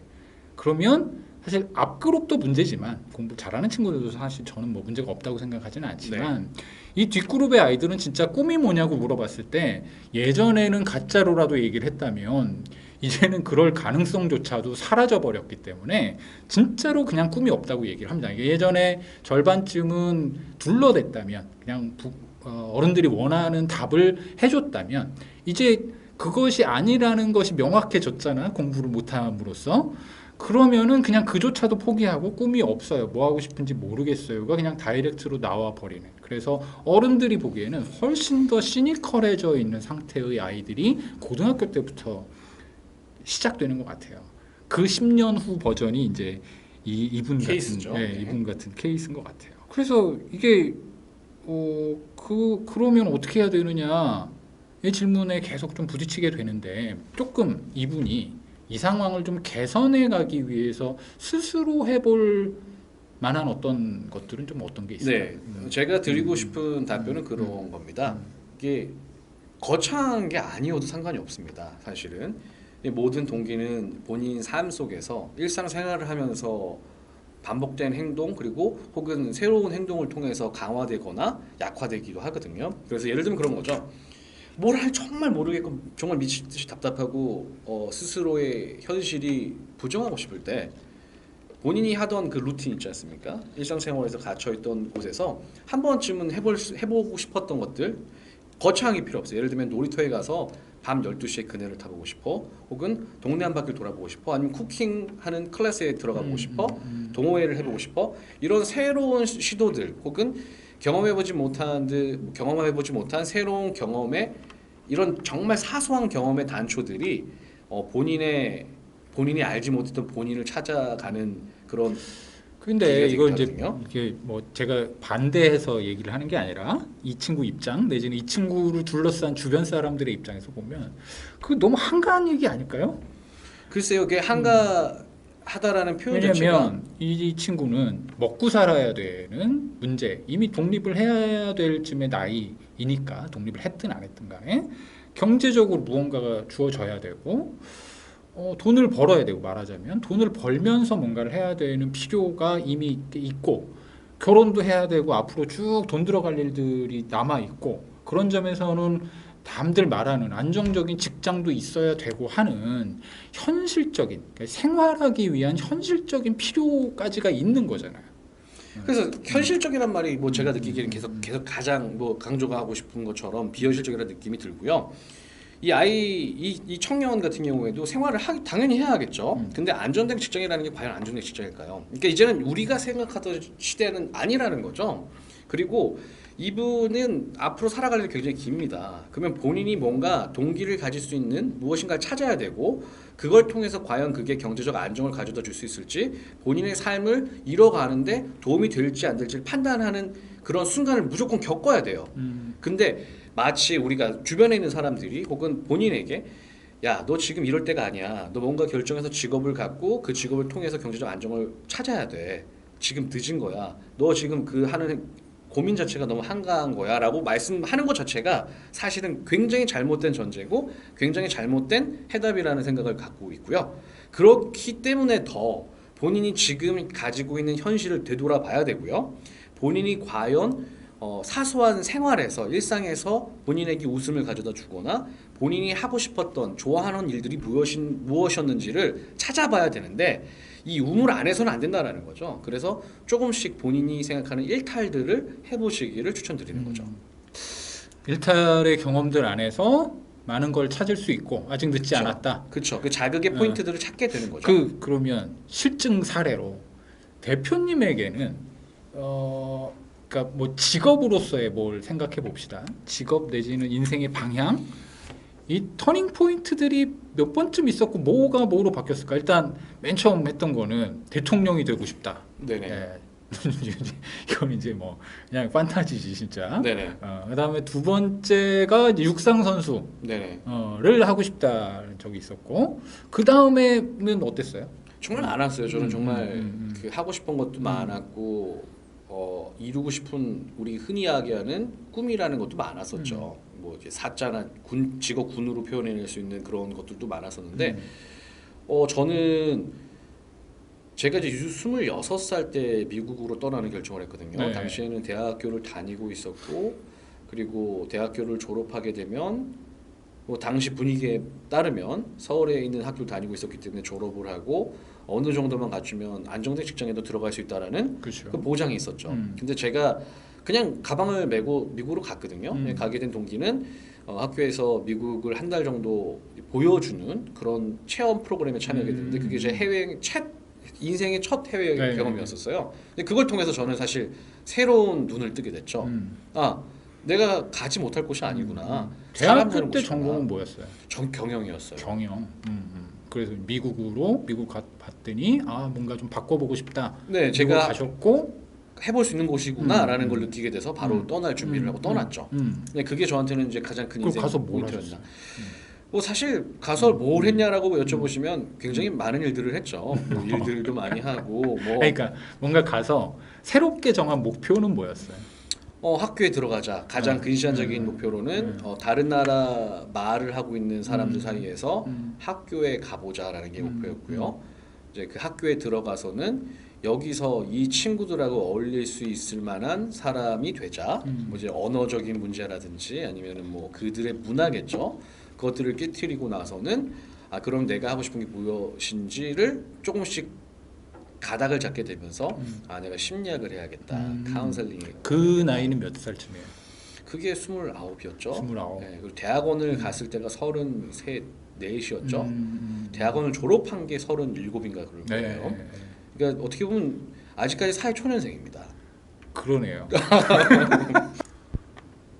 그러면 사실 앞그룹도 문제지만 공부 잘하는 친구들도 사실 저는 뭐 문제가 없다고 생각하지는 않지만 이 뒷그룹의 아이들은 진짜 꿈이 뭐냐고 물어봤을 때 예전에는 가짜로라도 얘기를 했다면 이제는 그럴 가능성조차도 사라져 버렸기 때문에 진짜로 그냥 꿈이 없다고 얘기를 합니다. 예전에 절반쯤은 둘러댔다면 그냥 어른들이 원하는 답을 해줬다면 이제 그것이 아니라는 것이 명확해졌잖아. 공부를 못함으로써. 그러면은 그냥 그조차도 포기하고 꿈이 없어요. 뭐 하고 싶은지 모르겠어요가 그냥 다이렉트로 나와 버리는. 그래서 어른들이 보기에는 훨씬 더 시니컬해져 있는 상태의 아이들이 고등학교 때부터 시작되는 것 같아요. 그 10년 후 버전이 이제 이분 케이스죠. 같은, 네. 이분 같은 케이스인 것 같아요. 그래서 이게 그러면 어떻게 해야 되느냐 이 질문에 계속 좀 부딪히게 되는데 조금 이분이 이 상황을 좀 개선해 가기 위해서 스스로 해볼 만한 어떤 것들은 좀 어떤 게 있을까요? 네, 제가 드리고 싶은 답변은 그런 겁니다. 이게 거창한 게 아니어도 상관이 없습니다. 사실은 이 모든 동기는 본인 삶 속에서 일상생활을 하면서 반복된 행동 그리고 혹은 새로운 행동을 통해서 강화되거나 약화되기도 하거든요. 그래서 예를 들면 그런 거죠. 뭘 할 정말 모르겠고 정말 미치듯이 답답하고 스스로의 현실이 부정하고 싶을 때 본인이 하던 그 루틴 있지 않습니까? 일상생활에서 갇혀있던 곳에서 한 번쯤은 해보고 싶었던 것들 거창하게 필요 없어요. 예를 들면 놀이터에 가서 밤 12시에 그네를 타보고 싶어, 혹은 동네 한 바퀴 돌아보고 싶어, 아니면 쿠킹하는 클래스에 들어가보고 싶어, 동호회를 해보고 싶어. 이런 새로운 시도들 혹은 경험해보지 못한 새로운 경험의 이런 정말 사소한 경험의 단초들이 본인이 알지 못했던 본인을 찾아가는 그런 근데 계기가 이거 이제 되거든요. 이게 뭐 제가 반대해서 얘기를 하는 게 아니라 이 친구 입장 내지는 이 친구를 둘러싼 주변 사람들의 입장에서 보면 그 너무 한가한 얘기 아닐까요? 글쎄요, 그게 한가하다라는 표현 자체가 왜냐면 이 친구는 먹고 살아야 되는 문제, 이미 독립을 해야 될 쯤의 나이이니까 독립을 했든 안 했든 간에 경제적으로 무언가가 주어져야 되고 돈을 벌어야 되고, 말하자면 돈을 벌면서 뭔가를 해야 되는 필요가 이미 있고, 결혼도 해야 되고 앞으로 쭉 돈 들어갈 일들이 남아 있고, 그런 점에서는 남들 말하는 안정적인 직장도 있어야 되고 하는 현실적인, 그러니까 생활하기 위한 현실적인 필요까지가 있는 거잖아요. 그래서 현실적이란 말이 뭐 제가 느끼기에는 계속 가장 뭐 강조가 하고 싶은 것처럼 비현실적이라는 느낌이 들고요. 이 청년 같은 경우에도 생활을 당연히 해야 하겠죠. 근데 안정된 직장이라는 게 과연 안정된 직장일까요? 그러니까 이제는 우리가 생각하던 시대는 아니라는 거죠. 그리고 이분은 앞으로 살아갈 일이 굉장히 깁니다. 그러면 본인이 뭔가 동기를 가질 수 있는 무엇인가를 찾아야 되고, 그걸 통해서 과연 그게 경제적 안정을 가져다 줄 수 있을지, 본인의 삶을 이뤄가는데 도움이 될지 안 될지를 판단하는 그런 순간을 무조건 겪어야 돼요. 근데 마치 우리가 주변에 있는 사람들이 혹은 본인에게 야, 너 지금 이럴 때가 아니야. 너 뭔가 결정해서 직업을 갖고 그 직업을 통해서 경제적 안정을 찾아야 돼. 지금 늦은 거야. 너 지금 그 하는 고민 자체가 너무 한가한 거야 라고 말씀하는 것 자체가 사실은 굉장히 잘못된 전제고 굉장히 잘못된 해답이라는 생각을 갖고 있고요. 그렇기 때문에 더 본인이 지금 가지고 있는 현실을 되돌아봐야 되고요. 본인이 과연 사소한 생활에서 일상에서 본인에게 웃음을 가져다 주거나 본인이 하고 싶었던 좋아하는 일들이 무엇이었는지를 찾아봐야 되는데, 이 우물 안에서는 안 된다라는 거죠. 그래서 조금씩 본인이 생각하는 일탈들을 해보시기를 추천드리는 거죠. 일탈의 경험들 안에서 많은 걸 찾을 수 있고 아직 늦지 그쵸. 않았다. 그렇죠. 그 자극의 포인트들을 찾게 되는 거죠. 그러면 실증 사례로 대표님에게는 그러니까 뭐 직업으로서의 뭘 생각해 봅시다. 직업 내지는 인생의 방향, 이 터닝 포인트들이 몇 번쯤 있었고 뭐가 뭐로 바뀌었을까? 일단 맨 처음 했던 거는 대통령이 되고 싶다. 네네. 예. 이건 이제 뭐 그냥 판타지지 진짜. 네네. 그다음에 두 번째가 이제 육상 선수를 네네. 하고 싶다는 적이 있었고, 그 다음에는 어땠어요? 정말 많았어요. 저는 정말 그 하고 싶은 것도 많았고 이루고 싶은 우리 흔히 이야기하는 꿈이라는 것도 많았었죠. 뭐 이렇게 사자나 직업 군으로 표현해낼 수 있는 그런 것들도 많았었는데 저는 제가 이제 26살 때 미국으로 떠나는 결정을 했거든요. 네. 당시에는 대학교를 다니고 있었고, 그리고 대학교를 졸업하게 되면 뭐 당시 분위기에 따르면 서울에 있는 학교를 다니고 있었기 때문에 졸업을 하고 어느 정도만 갖추면 안정된 직장에도 들어갈 수 있다라는 그렇죠. 그 보장이 있었죠. 근데 제가 그냥 가방을 메고 미국으로 갔거든요. 가게 된 동기는 학교에서 미국을 한 달 정도 보여주는 그런 체험 프로그램에 참여하게 됐는데, 그게 제 인생의 첫 해외 네. 경험이었었어요. 근데 그걸 통해서 저는 사실 새로운 눈을 뜨게 됐죠. 아, 내가 가지 못할 곳이 아니구나. 사람 사는 대학교 때 곳이구나. 전공은 뭐였어요? 전 경영이었어요. 경영. 그래서 미국 봤더니 뭔가 좀 바꿔보고 싶다. 네, 미국 제가 가셨고 해볼 수 있는 곳이구나라는 걸 느끼게 돼서 바로 떠날 준비를 하고 떠났죠. 음. 네, 그게 저한테는 이제 가장 큰 인생 가서 뭘 포인트였나. 하셨어요? 뭐 사실 가서 뭘 했냐라고 여쭤보시면 굉장히 많은 일들을 했죠. 뭐 일들도 많이 하고 뭐 그러니까 뭔가 가서 새롭게 정한 목표는 뭐였어요? 학교에 들어가자. 가장 근시안적인 목표로는 다른 나라 말을 하고 있는 사람들 사이에서 학교에 가보자라는 게 목표였고요. 이제 그 학교에 들어가서는 여기서 이 친구들하고 어울릴 수 있을 만한 사람이 되자. 뭐 이제 언어적인 문제라든지 아니면은 뭐 그들의 문화겠죠. 그것들을 깨트리고 나서는 그럼 내가 하고 싶은 게 무엇인지를 조금씩 가닥을 잡게 되면서 내가 심리학을 해야겠다. 카운셀링. 그 나이는 몇 살쯤이에요? 그게 29이었죠. 29. 네, 그리고 대학원을 갔을 때가 33, 4이었죠. 대학원을 졸업한 게 37인가 그럴 거예요. 네. 그러니까 어떻게 보면 아직까지 사회 초년생입니다. 그러네요.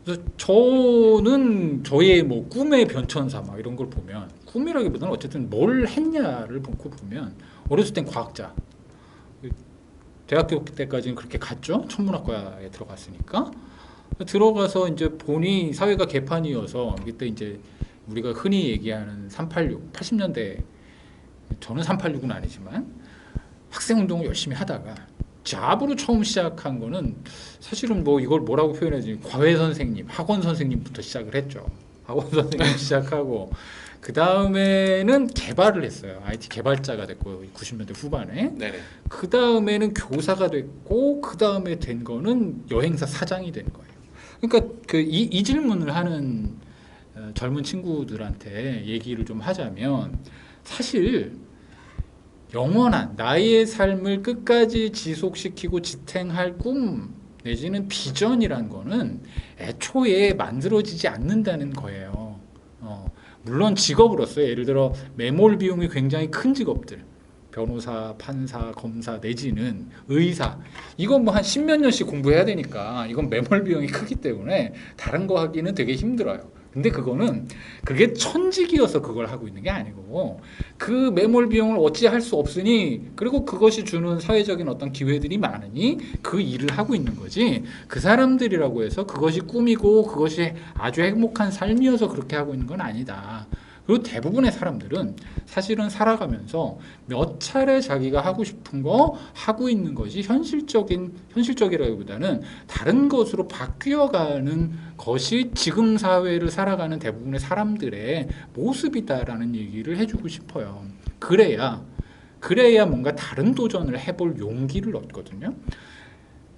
그래서 저는 저의 뭐 꿈의 변천사 막 이런 걸 보면 꿈이라기보다는 어쨌든 뭘 했냐를 보고 보면 어렸을 땐 과학자. 대학교 때까지는 그렇게 갔죠. 천문학과에 들어갔으니까. 들어가서 이제 보니 사회가 개판이어서 그때 이제 우리가 흔히 얘기하는 386, 80년대 저는 386은 아니지만 학생 운동을 열심히 하다가 잡으로 처음 시작한 거는 사실은 뭐 이걸 뭐라고 표현해야지 과외 선생님, 학원 선생님부터 시작을 했죠. 학원 선생님 시작하고 그 다음에는 개발을 했어요. IT 개발자가 됐고 90년대 후반에. 네네. 그 다음에는 교사가 됐고 그 다음에 된 거는 여행사 사장이 된 거예요. 그러니까 이 질문을 하는 젊은 친구들한테 얘기를 좀 하자면 사실 영원한 나의 삶을 끝까지 지속시키고 지탱할 꿈 내지는 비전이란 거는 애초에 만들어지지 않는다는 거예요. 물론 직업으로서 예를 들어 매몰 비용이 굉장히 큰 직업들 변호사, 판사, 검사 내지는 의사 이건 뭐 한 10몇 년씩 공부해야 되니까 이건 매몰 비용이 크기 때문에 다른 거 하기는 되게 힘들어요. 근데 그게 천직이어서 그걸 하고 있는 게 아니고 그 매몰 비용을 어찌할 수 없으니 그리고 그것이 주는 사회적인 어떤 기회들이 많으니 그 일을 하고 있는 거지 그 사람들이라고 해서 그것이 꿈이고 그것이 아주 행복한 삶이어서 그렇게 하고 있는 건 아니다. 그리고 대부분의 사람들은 사실은 살아가면서 몇 차례 자기가 하고 싶은 거 하고 있는 것이 현실적이라기보다는 다른 것으로 바뀌어가는 것이 지금 사회를 살아가는 대부분의 사람들의 모습이다라는 얘기를 해주고 싶어요. 그래야 뭔가 다른 도전을 해볼 용기를 얻거든요.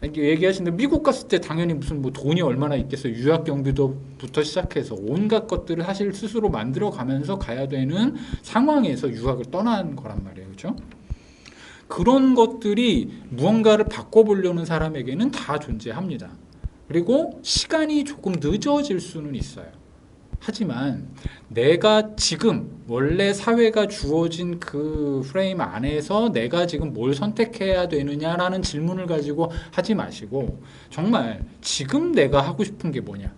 얘기하시는데 미국 갔을 때 당연히 무슨 뭐 돈이 얼마나 있겠어요. 유학 경비도부터 시작해서 온갖 것들을 사실 스스로 만들어 가면서 가야 되는 상황에서 유학을 떠난 거란 말이에요. 그렇죠? 그런 것들이 무언가를 바꿔보려는 사람에게는 다 존재합니다. 그리고 시간이 조금 늦어질 수는 있어요. 하지만 내가 지금 원래 사회가 주어진 그 프레임 안에서 내가 지금 뭘 선택해야 되느냐라는 질문을 가지고 하지 마시고 정말 지금 내가 하고 싶은 게 뭐냐.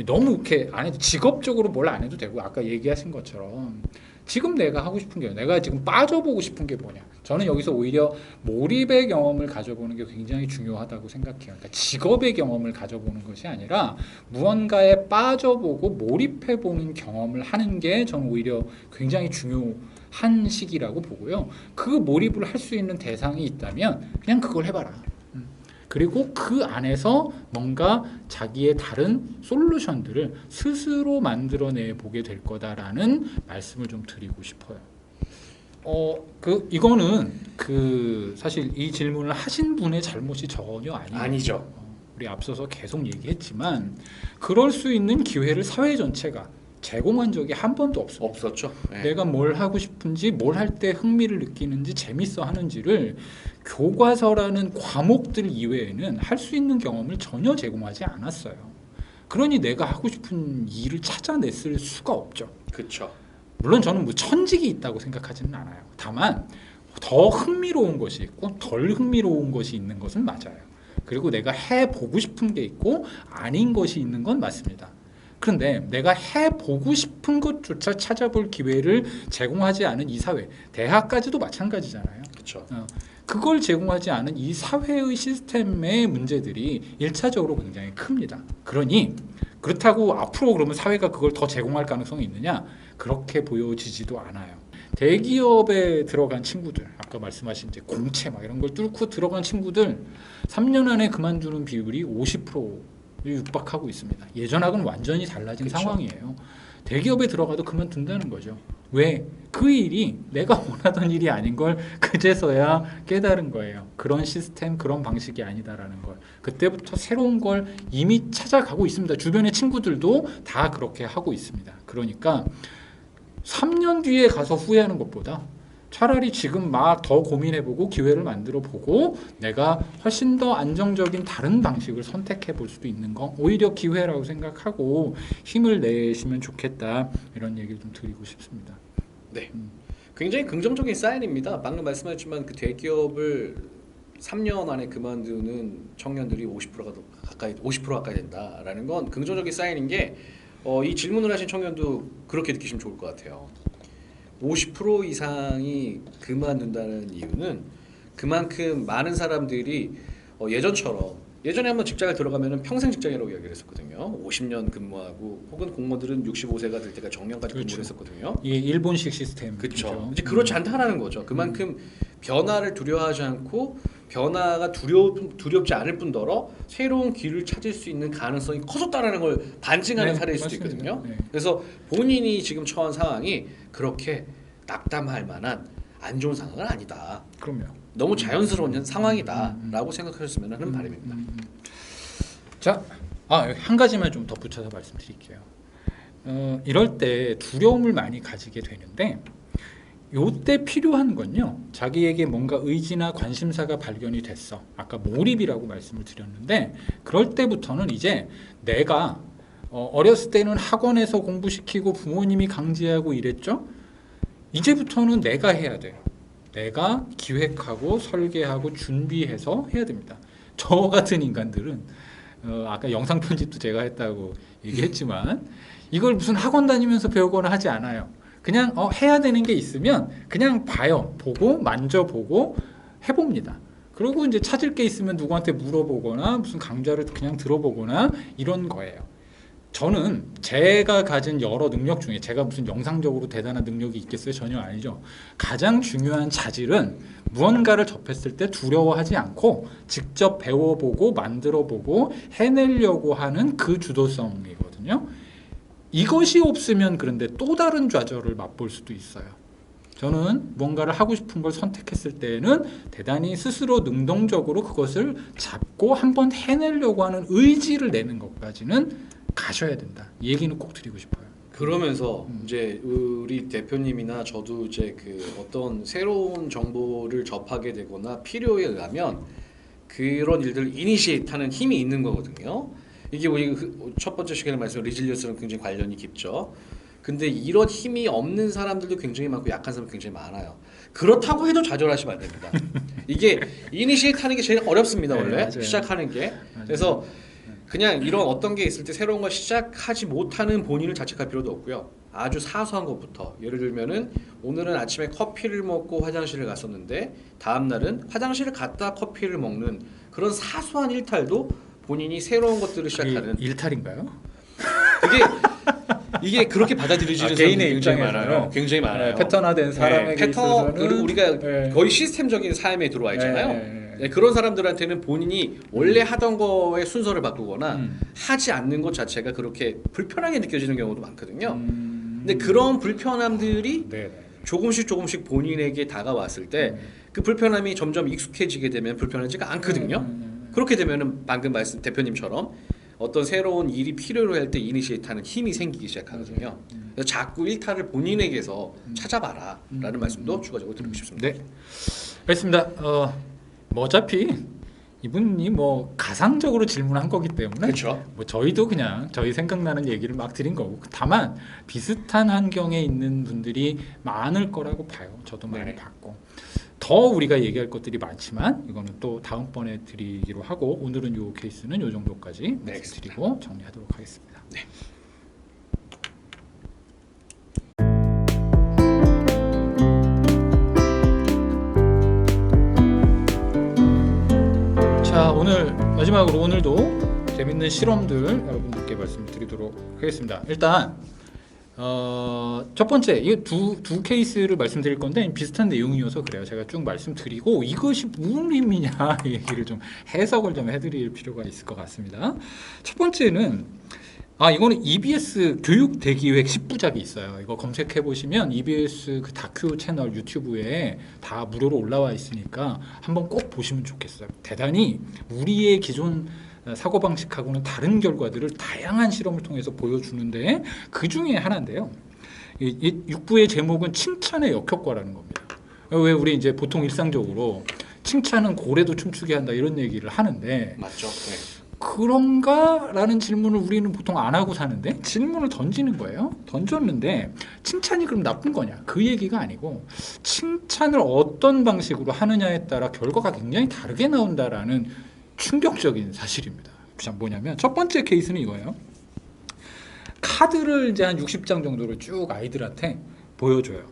너무 이렇게 안 해도 직업적으로 뭘 안 해도 되고 아까 얘기하신 것처럼 지금 내가 하고 싶은 게 내가 지금 빠져보고 싶은 게 뭐냐. 저는 여기서 오히려 몰입의 경험을 가져보는 게 굉장히 중요하다고 생각해요. 그러니까 직업의 경험을 가져보는 것이 아니라 무언가에 빠져보고 몰입해보는 경험을 하는 게 저는 오히려 굉장히 중요한 시기라고 보고요. 그 몰입을 할 수 있는 대상이 있다면 그냥 그걸 해봐라. 그리고 그 안에서 뭔가 자기의 다른 솔루션들을 스스로 만들어내 보게 될 거다라는 말씀을 좀 드리고 싶어요. 이거는 사실 이 질문을 하신 분의 잘못이 전혀 아니죠. 우리 앞서서 계속 얘기했지만 그럴 수 있는 기회를 사회 전체가 제공한 적이 한 번도 없었죠. 네. 내가 뭘 하고 싶은지 뭘 할 때 흥미를 느끼는지 재밌어 하는지를 교과서라는 과목들 이외에는 할 수 있는 경험을 전혀 제공하지 않았어요. 그러니 내가 하고 싶은 일을 찾아냈을 수가 없죠. 그렇죠. 물론 저는 뭐 천직이 있다고 생각하지는 않아요. 다만 더 흥미로운 것이 있고 덜 흥미로운 것이 있는 것은 맞아요. 그리고 내가 해보고 싶은 게 있고 아닌 것이 있는 건 맞습니다. 그런데 내가 해보고 싶은 것조차 찾아볼 기회를 제공하지 않은 이 사회, 대학까지도 마찬가지잖아요. 그렇죠. 그걸 제공하지 않은 이 사회의 시스템의 문제들이 1차적으로 굉장히 큽니다. 그러니 그렇다고 앞으로 그러면 사회가 그걸 더 제공할 가능성이 있느냐? 그렇게 보여지지도 않아요. 대기업에 들어간 친구들, 아까 말씀하신 이제 공채 막 이런 걸 뚫고 들어간 친구들 3년 안에 그만두는 비율이 50%를 육박하고 있습니다. 예전하고는 완전히 달라진 그쵸. 상황이에요. 대기업에 들어가도 그만둔다는 거죠. 왜? 그 일이 내가 원하던 일이 아닌 걸 그제서야 깨달은 거예요. 그런 시스템, 그런 방식이 아니다라는 걸. 그때부터 새로운 걸 이미 찾아가고 있습니다. 주변의 친구들도 다 그렇게 하고 있습니다. 그러니까 3년 뒤에 가서 후회하는 것보다 차라리 지금 막 더 고민해보고 기회를 만들어보고 내가 훨씬 더 안정적인 다른 방식을 선택해볼 수도 있는 거 오히려 기회라고 생각하고 힘을 내시면 좋겠다 이런 얘기를 좀 드리고 싶습니다. 네, 굉장히 긍정적인 사인입니다. 방금 말씀하셨지만 그 대기업을 3년 안에 그만두는 청년들이 50%가 가까이 50% 가까이 된다라는 건 긍정적인 사인인 게 이 질문을 하신 청년도 그렇게 느끼시면 좋을 것 같아요. 50% 이상이 그만둔다는 이유는 그만큼 많은 사람들이 예전에 한번 직장을 들어가면 평생 직장이라고 이야기를 했었거든요. 50년 근무하고 혹은 공무원들은 65세가 될 때까지 정년까지 그렇죠. 근무를 했었거든요. 이게 일본식 시스템. 그렇죠. 이제 그렇지 않다라는 거죠. 그만큼 변화를 두려워하지 않고 변화가 두렵지 않을 뿐더러 새로운 길을 찾을 수 있는 가능성이 커졌다라는 걸 반증하는 네, 사례일 수도 맞습니다. 있거든요. 네. 그래서 본인이 지금 처한 상황이 그렇게 낙담할 만한 안 좋은 상황은 아니다. 그럼요. 너무 자연스러운 상황이다라고 생각하셨으면 하는 바람입니다. 자, 한 가지만 좀 덧붙여서 말씀드릴게요. 이럴 때 두려움을 많이 가지게 되는데 요때 필요한 건요. 자기에게 뭔가 의지나 관심사가 발견이 됐어. 아까 몰입이라고 말씀을 드렸는데 그럴 때부터는 이제 내가 어렸을 때는 학원에서 공부시키고 부모님이 강제하고 이랬죠. 이제부터는 내가 해야 돼요. 내가 기획하고 설계하고 준비해서 해야 됩니다. 저 같은 인간들은 아까 영상 편집도 제가 했다고 얘기했지만 이걸 무슨 학원 다니면서 배우거나 하지 않아요. 그냥 해야 되는 게 있으면 그냥 봐요. 보고 만져보고 해봅니다. 그리고 이제 찾을 게 있으면 누구한테 물어보거나 무슨 강좌를 그냥 들어보거나 이런 거예요. 저는 제가 가진 여러 능력 중에 제가 무슨 영상적으로 대단한 능력이 있겠어요? 전혀 아니죠. 가장 중요한 자질은 무언가를 접했을 때 두려워하지 않고 직접 배워보고 만들어보고 해내려고 하는 그 주도성이거든요. 이것이 없으면 그런데 또 다른 좌절을 맛볼 수도 있어요. 저는 뭔가를 하고 싶은 걸 선택했을 때는 대단히 스스로 능동적으로 그것을 잡고 한번 해내려고 하는 의지를 내는 것까지는 가셔야 된다. 이 얘기는 꼭 드리고 싶어요. 그러면서 이제 우리 대표님이나 저도 이제 그 어떤 새로운 정보를 접하게 되거나 필요에 의하면 그런 일들을 이니시에이트하는 힘이 있는 거거든요. 이게 우리 첫 번째 시간에 말씀 리질리언스랑 굉장히 관련이 깊죠. 근데 이런 힘이 없는 사람들도 굉장히 많고 약한 사람도 굉장히 많아요. 그렇다고 해도 좌절하시면 안 됩니다. 이게 이니시에이트 하는 게 제일 어렵습니다. 네, 원래 맞아요. 시작하는 게. 맞아요. 그래서 그냥 이런 어떤 게 있을 때 새로운 걸 시작하지 못하는 본인을 자책할 필요도 없고요. 아주 사소한 것부터 예를 들면은 오늘은 아침에 커피를 먹고 화장실을 갔었는데 다음 날은 화장실을 갔다 커피를 먹는 그런 사소한 일탈도 본인이 새로운 것들을 시작하는 일탈인가요? 이게 그렇게 받아들여지는 개인의 사람들이 굉장히 입장에서는 많아요. 굉장히 많아요. 패턴화된 사람에게 패턴 있어서는 그리고 우리가 네. 거의 시스템적인 삶에 들어와 있잖아요. 네. 그런 사람들한테는 본인이 원래 하던 거의 순서를 바꾸거나 하지 않는 것 자체가 그렇게 불편하게 느껴지는 경우도 많거든요. 근데 그런 불편함들이 네. 조금씩 본인에게 다가왔을 때 그 불편함이 점점 익숙해지게 되면 불편하지가 않거든요. 그렇게 되면은 방금 말씀 대표님처럼 어떤 새로운 일이 필요로 할 때 이니시에이트하는 힘이 생기기 시작하거든요. 그래서 자꾸 일탈을 본인에게서 찾아봐라라는 말씀도 추가적으로 드리고 싶습니다. 네, 알겠습니다. 뭐 어차피 이분이 뭐 가상적으로 질문한 거기 때문에 그렇죠. 뭐 저희도 그냥 저희 생각나는 얘기를 막 드린 거고 다만 비슷한 환경에 있는 분들이 많을 거라고 봐요. 저도 많이 네. 봤고 더 우리가 얘기할 것들이 많지만 이거는 또 다음번에 드리기로 하고 오늘은 이 케이스는 이 정도까지 네, 말씀드리고 정리하도록 하겠습니다. 네. 자, 오늘 마지막으로 오늘도 재밌는 실험들 여러분들께 말씀드리도록 하겠습니다. 일단 첫 번째 이 두 케이스를 말씀드릴 건데 비슷한 내용이어서 그래요. 제가 쭉 말씀드리고 이것이 무슨 의미냐 이 얘기를 좀 해석을 좀 해드릴 필요가 있을 것 같습니다. 첫 번째는 이거는 EBS 교육 대기획 10부작이 있어요. 이거 검색해 보시면 EBS 그 다큐 채널 유튜브에 다 무료로 올라와 있으니까 한번 꼭 보시면 좋겠어요. 대단히 우리의 기존 사고방식하고는 다른 결과들을 다양한 실험을 통해서 보여주는데 그 중에 하나인데요. 이 6부의 제목은 칭찬의 역효과라는 겁니다. 왜 우리 이제 보통 일상적으로 칭찬은 고래도 춤추게 한다 이런 얘기를 하는데 맞죠? 네. 그런가라는 질문을 우리는 보통 안 하고 사는데 질문을 던지는 거예요. 던졌는데 칭찬이 그럼 나쁜 거냐? 그 얘기가 아니고 칭찬을 어떤 방식으로 하느냐에 따라 결과가 굉장히 다르게 나온다라는 충격적인 사실입니다. 뭐냐면 첫 번째 케이스는 이거예요. 카드를 이제 한 60장 정도를 쭉 아이들한테 보여줘요.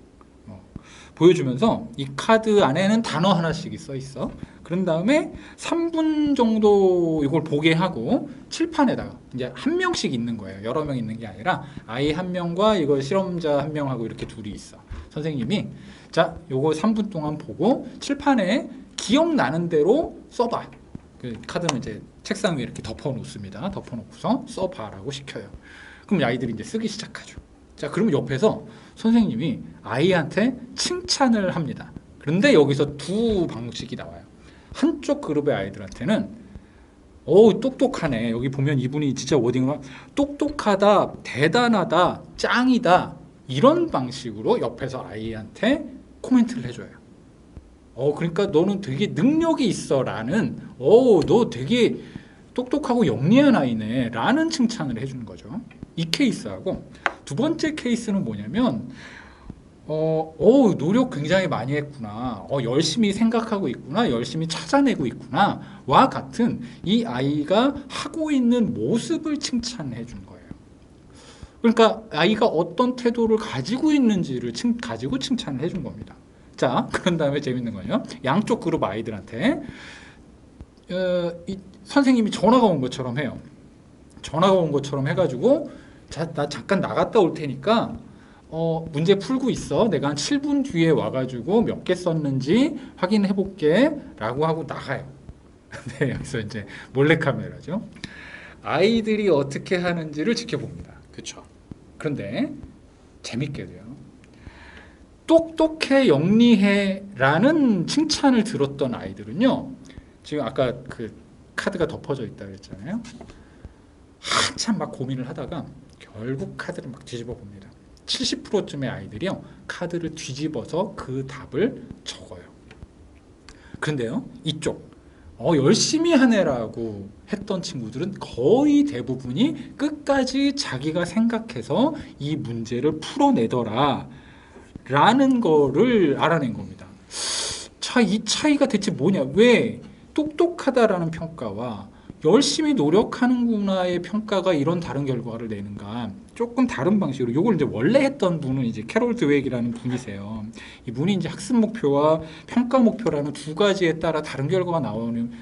보여주면서 이 카드 안에는 단어 하나씩이 써 있어. 그런 다음에 3분 정도 이걸 보게 하고 칠판에다가 이제 한 명씩 있는 거예요. 여러 명 있는 게 아니라 아이 한 명과 이거 실험자 한 명하고 이렇게 둘이 있어. 선생님이 자, 요거 3분 동안 보고 칠판에 기억나는 대로 써봐. 그 카드는 이제 책상 위에 이렇게 덮어놓습니다. 덮어놓고서 써봐라고 시켜요. 그럼 아이들이 이제 쓰기 시작하죠. 자, 그러면 옆에서 선생님이 아이한테 칭찬을 합니다. 그런데 여기서 두 방식이 나와요. 한쪽 그룹의 아이들한테는 똑똑하네. 여기 보면 이분이 진짜 워딩을 똑똑하다, 대단하다, 짱이다 이런 방식으로 옆에서 아이한테 코멘트를 해줘요. 그러니까 너는 되게 능력이 있어라는 너 되게 똑똑하고 영리한 아이네 라는 칭찬을 해주는 거죠. 이 케이스하고 두 번째 케이스는 뭐냐면 노력 굉장히 많이 했구나. 열심히 생각하고 있구나. 열심히 찾아내고 있구나. 와 같은 이 아이가 하고 있는 모습을 칭찬해 준 거예요. 그러니까 아이가 어떤 태도를 가지고 있는지를 가지고 칭찬을 해 준 겁니다. 자, 그런 다음에 재밌는 거예요. 양쪽 그룹 아이들한테 이 선생님이 전화가 온 것처럼 해요. 전화가 온 것처럼 해가지고 나 잠깐 나갔다 올 테니까 문제 풀고 있어. 내가 한 7분 뒤에 와가지고 몇 개 썼는지 확인해 볼게 라고 하고 나가요. 네, 여기서 이제 몰래카메라죠. 아이들이 어떻게 하는지를 지켜봅니다. 그렇죠. 그런데 재밌게 돼요. 똑똑해, 영리해 라는 칭찬을 들었던 아이들은요, 지금 아까 그 카드가 덮어져 있다 그랬잖아요. 한참 막 고민을 하다가 결국 카드를 막 뒤집어 봅니다. 70%쯤의 아이들이요, 카드를 뒤집어서 그 답을 적어요. 그런데요, 이쪽 열심히 하네라고 했던 친구들은 거의 대부분이 끝까지 자기가 생각해서 이 문제를 풀어내더라 라는 거를 알아낸 겁니다. 자, 이 차이가 대체 뭐냐? 왜 똑똑하다라는 평가와 열심히 노력하는구나의 평가가 이런 다른 결과를 내는가? 조금 다른 방식으로 이걸 이제 원래 했던 분은 이제 캐롤 드웨이라는 분이세요. 이분이 이제 학습 목표와 평가 목표라는 두 가지에 따라 다른 결과가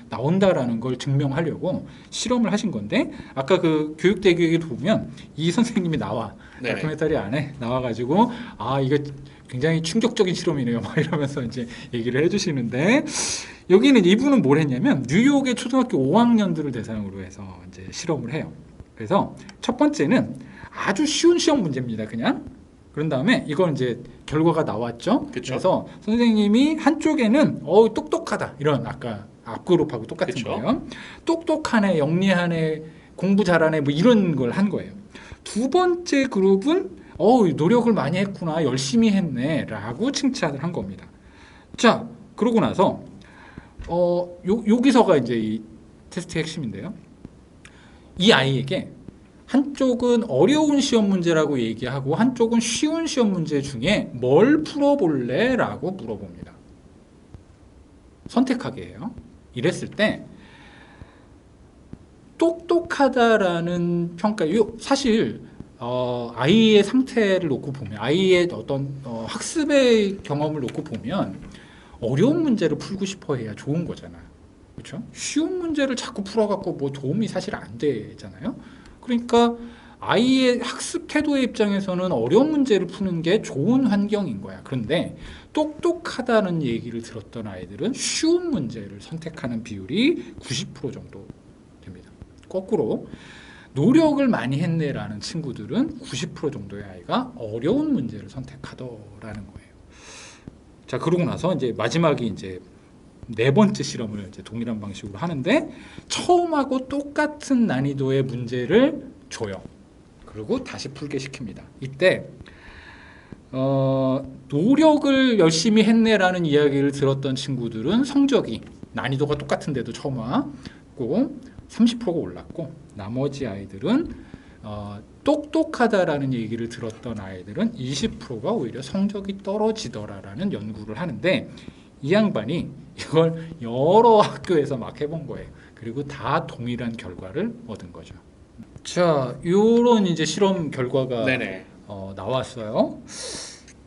나온다라는 걸 증명하려고 실험을 하신 건데, 아까 그 교육 대교육에 보면 이 선생님이 나와 다큐멘터리 안에 나와가지고 이거 굉장히 충격적인 실험이네요. 막 이러면서 이제 얘기를 해주시는데, 여기는 이분은 뭘 했냐면 뉴욕의 초등학교 5학년들을 대상으로 해서 이제 실험을 해요. 그래서 첫 번째는 아주 쉬운 시험 문제입니다. 그냥. 그런 다음에 이건 이제 결과가 나왔죠. 그쵸? 그래서 선생님이 한쪽에는 똑똑하다 이런 아까 앞그룹하고 똑같은 그쵸? 거예요. 똑똑하네, 영리하네, 공부 잘하네 뭐 이런 걸 한 거예요. 두 번째 그룹은 노력을 많이 했구나, 열심히 했네 라고 칭찬을 한 겁니다. 자, 그러고 나서 여기서가 이제 이 테스트의 핵심인데요. 이 아이에게 한쪽은 어려운 시험 문제라고 얘기하고 한쪽은 쉬운 시험 문제 중에 뭘 풀어볼래? 라고 물어봅니다. 선택하게 해요. 이랬을 때 똑똑하다라는 평가, 사실 아이의 상태를 놓고 보면, 아이의 어떤 학습의 경험을 놓고 보면 어려운 문제를 풀고 싶어 해야 좋은 거잖아요. 그렇죠? 쉬운 문제를 자꾸 풀어갖고 뭐 도움이 사실 안 되잖아요. 그러니까 아이의 학습 태도의 입장에서는 어려운 문제를 푸는 게 좋은 환경인 거야. 그런데 똑똑하다는 얘기를 들었던 아이들은 쉬운 문제를 선택하는 비율이 90% 정도 됩니다. 거꾸로 노력을 많이 했네라는 친구들은 90% 정도의 아이가 어려운 문제를 선택하더라는 거예요. 자, 그러고 나서 이제 마지막이 이제 네 번째 실험을 이제 동일한 방식으로 하는데 처음하고 똑같은 난이도의 문제를 줘요. 그리고 다시 풀게 시킵니다. 이때 노력을 열심히 했네라는 이야기를 들었던 친구들은 성적이 난이도가 똑같은데도 처음하고 30%가 올랐고 나머지 아이들은 똑똑하다라는 얘기를 들었던 아이들은 20%가 오히려 성적이 떨어지더라라는 연구를 하는데 이 양반이 이걸 여러 학교에서 막 해본 거예요. 그리고 다 동일한 결과를 얻은 거죠. 자, 요런 이제 실험 결과가 네네. 나왔어요.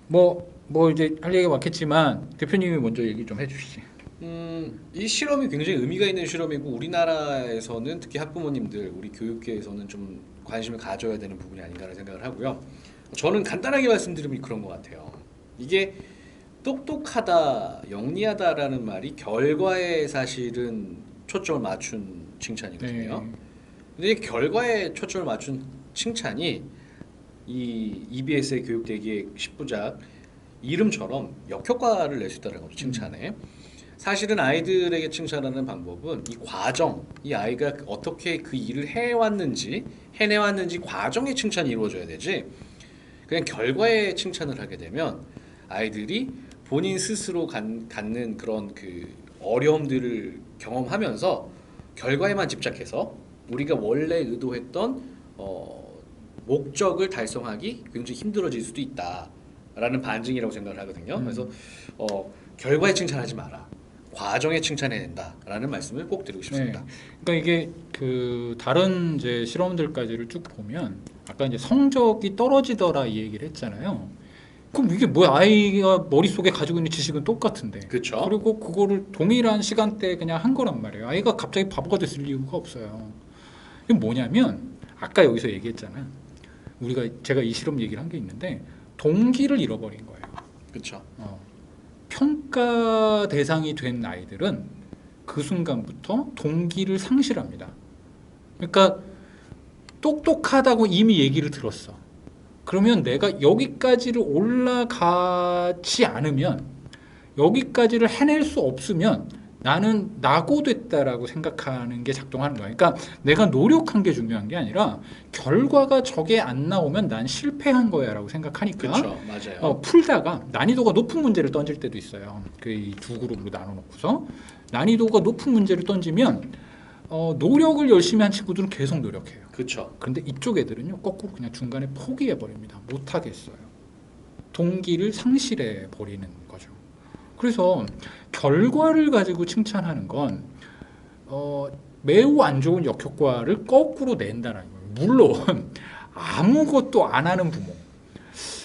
뭐 이제 할 얘기가 많겠지만 대표님이 먼저 얘기 좀 해주시죠. 이 실험이 굉장히 의미가 있는 실험이고 우리나라에서는 특히 학부모님들, 우리 교육계에서는 좀 관심을 가져야 되는 부분이 아닌가라는 생각을 하고요. 저는 간단하게 말씀드리면 그런 것 같아요. 이게 똑똑하다, 영리하다라는 말이 결과에 사실은 초점을 맞춘 칭찬이거든요. 네. 근데 이 결과에 초점을 맞춘 칭찬이 이 EBS의 교육대기의 10부작 이름처럼 역효과를 낼 수 있다는 거죠. 칭찬에. 사실은 아이들에게 칭찬하는 방법은 이 과정, 이 아이가 어떻게 그 일을 해내왔는지 과정의 칭찬이 이루어져야 되지. 그냥 결과에 칭찬을 하게 되면 아이들이 본인 스스로 갖는 그런 그 어려움들을 경험하면서 결과에만 집착해서 우리가 원래 의도했던 목적을 달성하기 굉장히 힘들어질 수도 있다라는 반증이라고 생각을 하거든요. 그래서 결과에 칭찬하지 마라. 과정에 칭찬해야 된다라는 말씀을 꼭 드리고 싶습니다. 네. 그러니까 이게 그 다른 이제 실험들까지를 쭉 보면 아까 이제 성적이 떨어지더라 이 얘기를 했잖아요. 그럼 이게 뭐야? 아이가 머릿속에 가지고 있는 지식은 똑같은데. 그렇죠. 그리고 그거를 동일한 시간대에 그냥 한 거란 말이에요. 아이가 갑자기 바보가 됐을 이유가 없어요. 이게 뭐냐면 아까 여기서 얘기했잖아. 제가 이 실험 얘기를 한 게 있는데 동기를 잃어버린 거예요. 그렇죠. 평가 대상이 된 아이들은 그 순간부터 동기를 상실합니다. 그러니까 똑똑하다고 이미 얘기를 들었어. 그러면 내가 여기까지를 올라가지 않으면 여기까지를 해낼 수 없으면 나는 낙오됐다라고 생각하는 게 작동하는 거야. 그러니까 내가 노력한 게 중요한 게 아니라 결과가 저게 안 나오면 난 실패한 거야라고 생각하니까 그렇죠. 맞아요. 풀다가 난이도가 높은 문제를 던질 때도 있어요. 그 두 그룹으로 나눠놓고서 난이도가 높은 문제를 던지면 노력을 열심히 한 친구들은 계속 노력해요. 그렇죠. 그런데 이쪽 애들은요 거꾸로 그냥 중간에 포기해 버립니다. 못 하겠어요. 동기를 상실해 버리는 거죠. 그래서 결과를 가지고 칭찬하는 건 매우 안 좋은 역효과를 거꾸로 낸다는 거예요. 물론 아무것도 안 하는 부모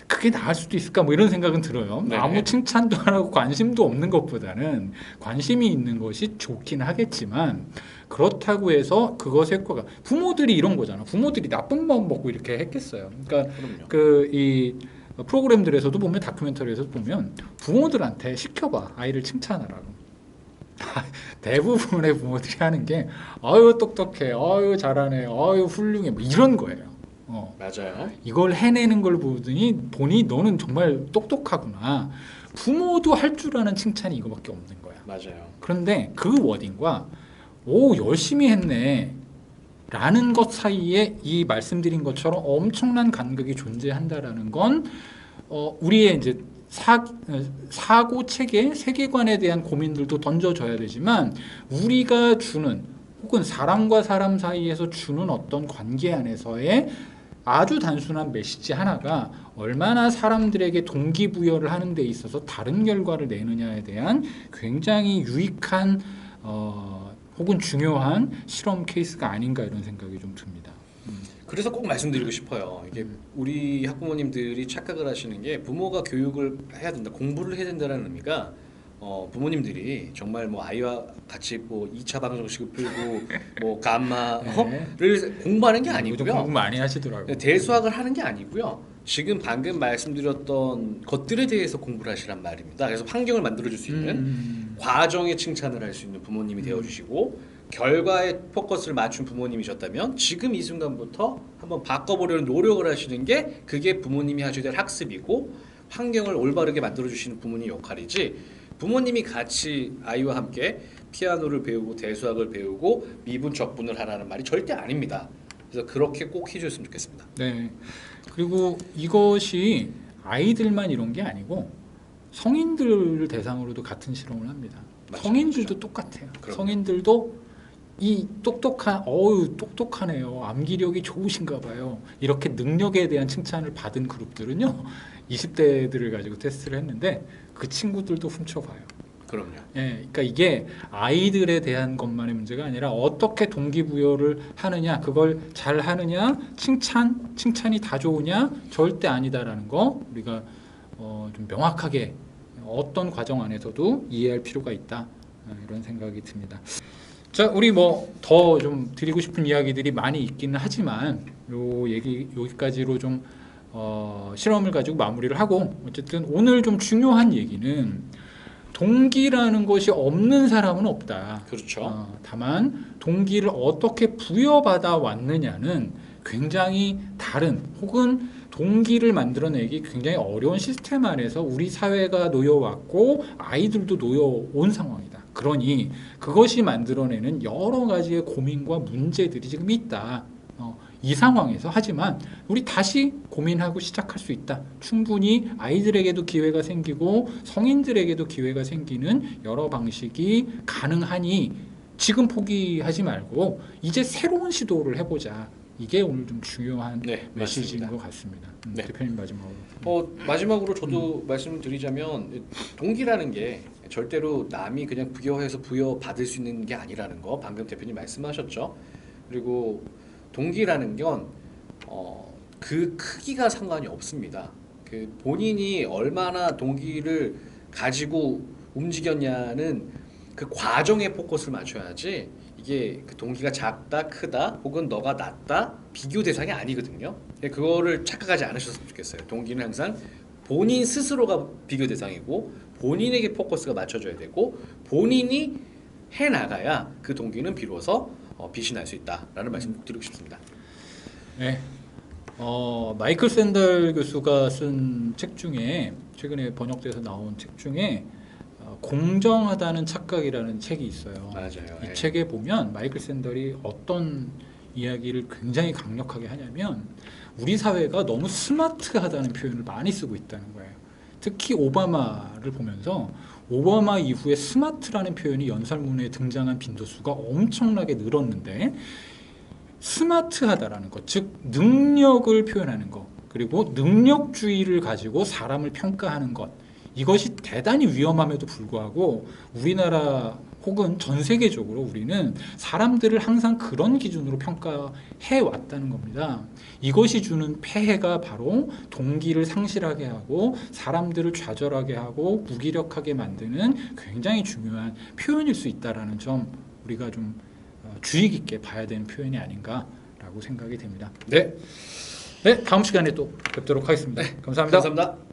그게 나을 수도 있을까 뭐 이런 생각은 들어요. 네. 아무 칭찬도 안 하고 관심도 없는 것보다는 관심이 있는 것이 좋긴 하겠지만 그렇다고 해서 그것의 효과가 부모들이 이런 거잖아. 부모들이 나쁜 마음 먹고 이렇게 했겠어요. 그러니까 그럼요. 이 프로그램들에서도 보면 다큐멘터리에서도 보면 부모들한테 시켜봐 아이를 칭찬하라고. 대부분의 부모들이 하는 게 아유 똑똑해, 아유 잘하네, 아유 훌륭해 뭐 이런 거예요. 맞아요. 이걸 해내는 걸 보니 너는 정말 똑똑하구나. 부모도 할 줄 아는 칭찬이 이거밖에 없는 거야. 맞아요. 그런데 그 워딩과 오 열심히 했네 라는 것 사이에 이 말씀드린 것처럼 엄청난 간극이 존재한다라는 건 우리의 이제 사고 체계, 세계관에 대한 고민들도 던져줘야 되지만 우리가 주는 혹은 사람과 사람 사이에서 주는 어떤 관계 안에서의 아주 단순한 메시지 하나가 얼마나 사람들에게 동기부여를 하는 데 있어서 다른 결과를 내느냐에 대한 굉장히 유익한 혹은 중요한 실험 케이스가 아닌가 이런 생각이 좀 듭니다. 그래서 꼭 말씀드리고 싶어요. 이게 우리 학부모님들이 착각을 하시는 게 부모가 교육을 해야 된다, 공부를 해야 된다는 의미가 부모님들이 정말 뭐 아이와 같이 뭐 2차 방정식을 풀고 뭐 감마를 공부하는 게 요즘 아니고요. 공부 많이 하시더라고요. 대수학을 하는 게 아니고요. 지금 방금 말씀드렸던 것들에 대해서 공부를 하시란 말입니다. 그래서 환경을 만들어줄 수 있는 과정에 칭찬을 할 수 있는 부모님이 되어주시고 결과에 포커스를 맞춘 부모님이셨다면 지금 이 순간부터 한번 바꿔보려는 노력을 하시는 게 그게 부모님이 하셔야 될 학습이고 환경을 올바르게 만들어주시는 부모님 역할이지 부모님이 같이 아이와 함께 피아노를 배우고 대수학을 배우고 미분 적분을 하라는 말이 절대 아닙니다. 그래서 그렇게 꼭 해주셨으면 좋겠습니다. 네. 그리고 이것이 아이들만 이런 게 아니고 성인들을 대상으로도 같은 실험을 합니다. 맞아요. 성인들도 똑같아요. 그럼요. 성인들도 이 똑똑한 똑똑하네요. 암기력이 좋으신가 봐요. 이렇게 능력에 대한 칭찬을 받은 그룹들은요. 20대들을 가지고 테스트를 했는데 그 친구들도 훔쳐봐요. 그럼요. 예, 그러니까 이게 아이들에 대한 것만의 문제가 아니라 어떻게 동기부여를 하느냐, 그걸 잘 하느냐, 칭찬이 다 좋으냐, 절대 아니다라는 거 우리가 좀 명확하게 어떤 과정 안에서도 이해할 필요가 있다 이런 생각이 듭니다. 자, 우리 뭐 더 좀 드리고 싶은 이야기들이 많이 있기는 하지만 요 얘기 여기까지로 좀 실험을 가지고 마무리를 하고 어쨌든 오늘 좀 중요한 얘기는 동기라는 것이 없는 사람은 없다. 그렇죠. 다만 동기를 어떻게 부여받아 왔느냐는 굉장히 다른 혹은 동기를 만들어내기 굉장히 어려운 시스템 안에서 우리 사회가 놓여왔고 아이들도 놓여온 상황이다. 그러니 그것이 만들어내는 여러 가지의 고민과 문제들이 지금 있다. 이 상황에서 하지만 우리 다시 고민하고 시작할 수 있다. 충분히 아이들에게도 기회가 생기고 성인들에게도 기회가 생기는 여러 방식이 가능하니 지금 포기하지 말고 이제 새로운 시도를 해보자. 이게 오늘 좀 중요한 메시지인 것 같습니다. 네. 대표님 마지막으로. 마지막으로 저도 말씀드리자면 동기라는 게 절대로 남이 그냥 부여해서 부여받을 수 있는 게 아니라는 거 방금 대표님 말씀하셨죠. 그리고 동기라는 건 그 크기가 상관이 없습니다. 그 본인이 얼마나 동기를 가지고 움직였냐는 그 과정에 포커스를 맞춰야지 이게 그 동기가 작다 크다 혹은 너가 낫다 비교 대상이 아니거든요. 그거를 착각하지 않으셨으면 좋겠어요. 동기는 항상 본인 스스로가 비교 대상이고 본인에게 포커스가 맞춰져야 되고 본인이 해나가야 그 동기는 비로소 빛이 날 수 있다라는 말씀 꼭 드리고 싶습니다. 네. 마이클 샌델 교수가 쓴 책 중에 최근에 번역돼서 나온 책 중에 공정하다는 착각이라는 책이 있어요. 맞아요. 이 책에 보면 마이클 샌델이 어떤 이야기를 굉장히 강력하게 하냐면 우리 사회가 너무 스마트하다는 표현을 많이 쓰고 있다는 거예요. 특히 오바마를 보면서 오바마 이후에 스마트라는 표현이 연설문에 등장한 빈도수가 엄청나게 늘었는데 스마트하다라는 것, 즉 능력을 표현하는 것, 그리고 능력주의를 가지고 사람을 평가하는 것, 이것이 대단히 위험함에도 불구하고 우리나라 혹은 전 세계적으로 우리는 사람들을 항상 그런 기준으로 평가해 왔다는 겁니다. 이것이 주는 폐해가 바로 동기를 상실하게 하고 사람들을 좌절하게 하고 무기력하게 만드는 굉장히 중요한 표현일 수 있다는 점 우리가 좀 주의 깊게 봐야 되는 표현이 아닌가라고 생각이 됩니다. 네, 다음 시간에 또 뵙도록 하겠습니다. 감사합니다. 감사합니다.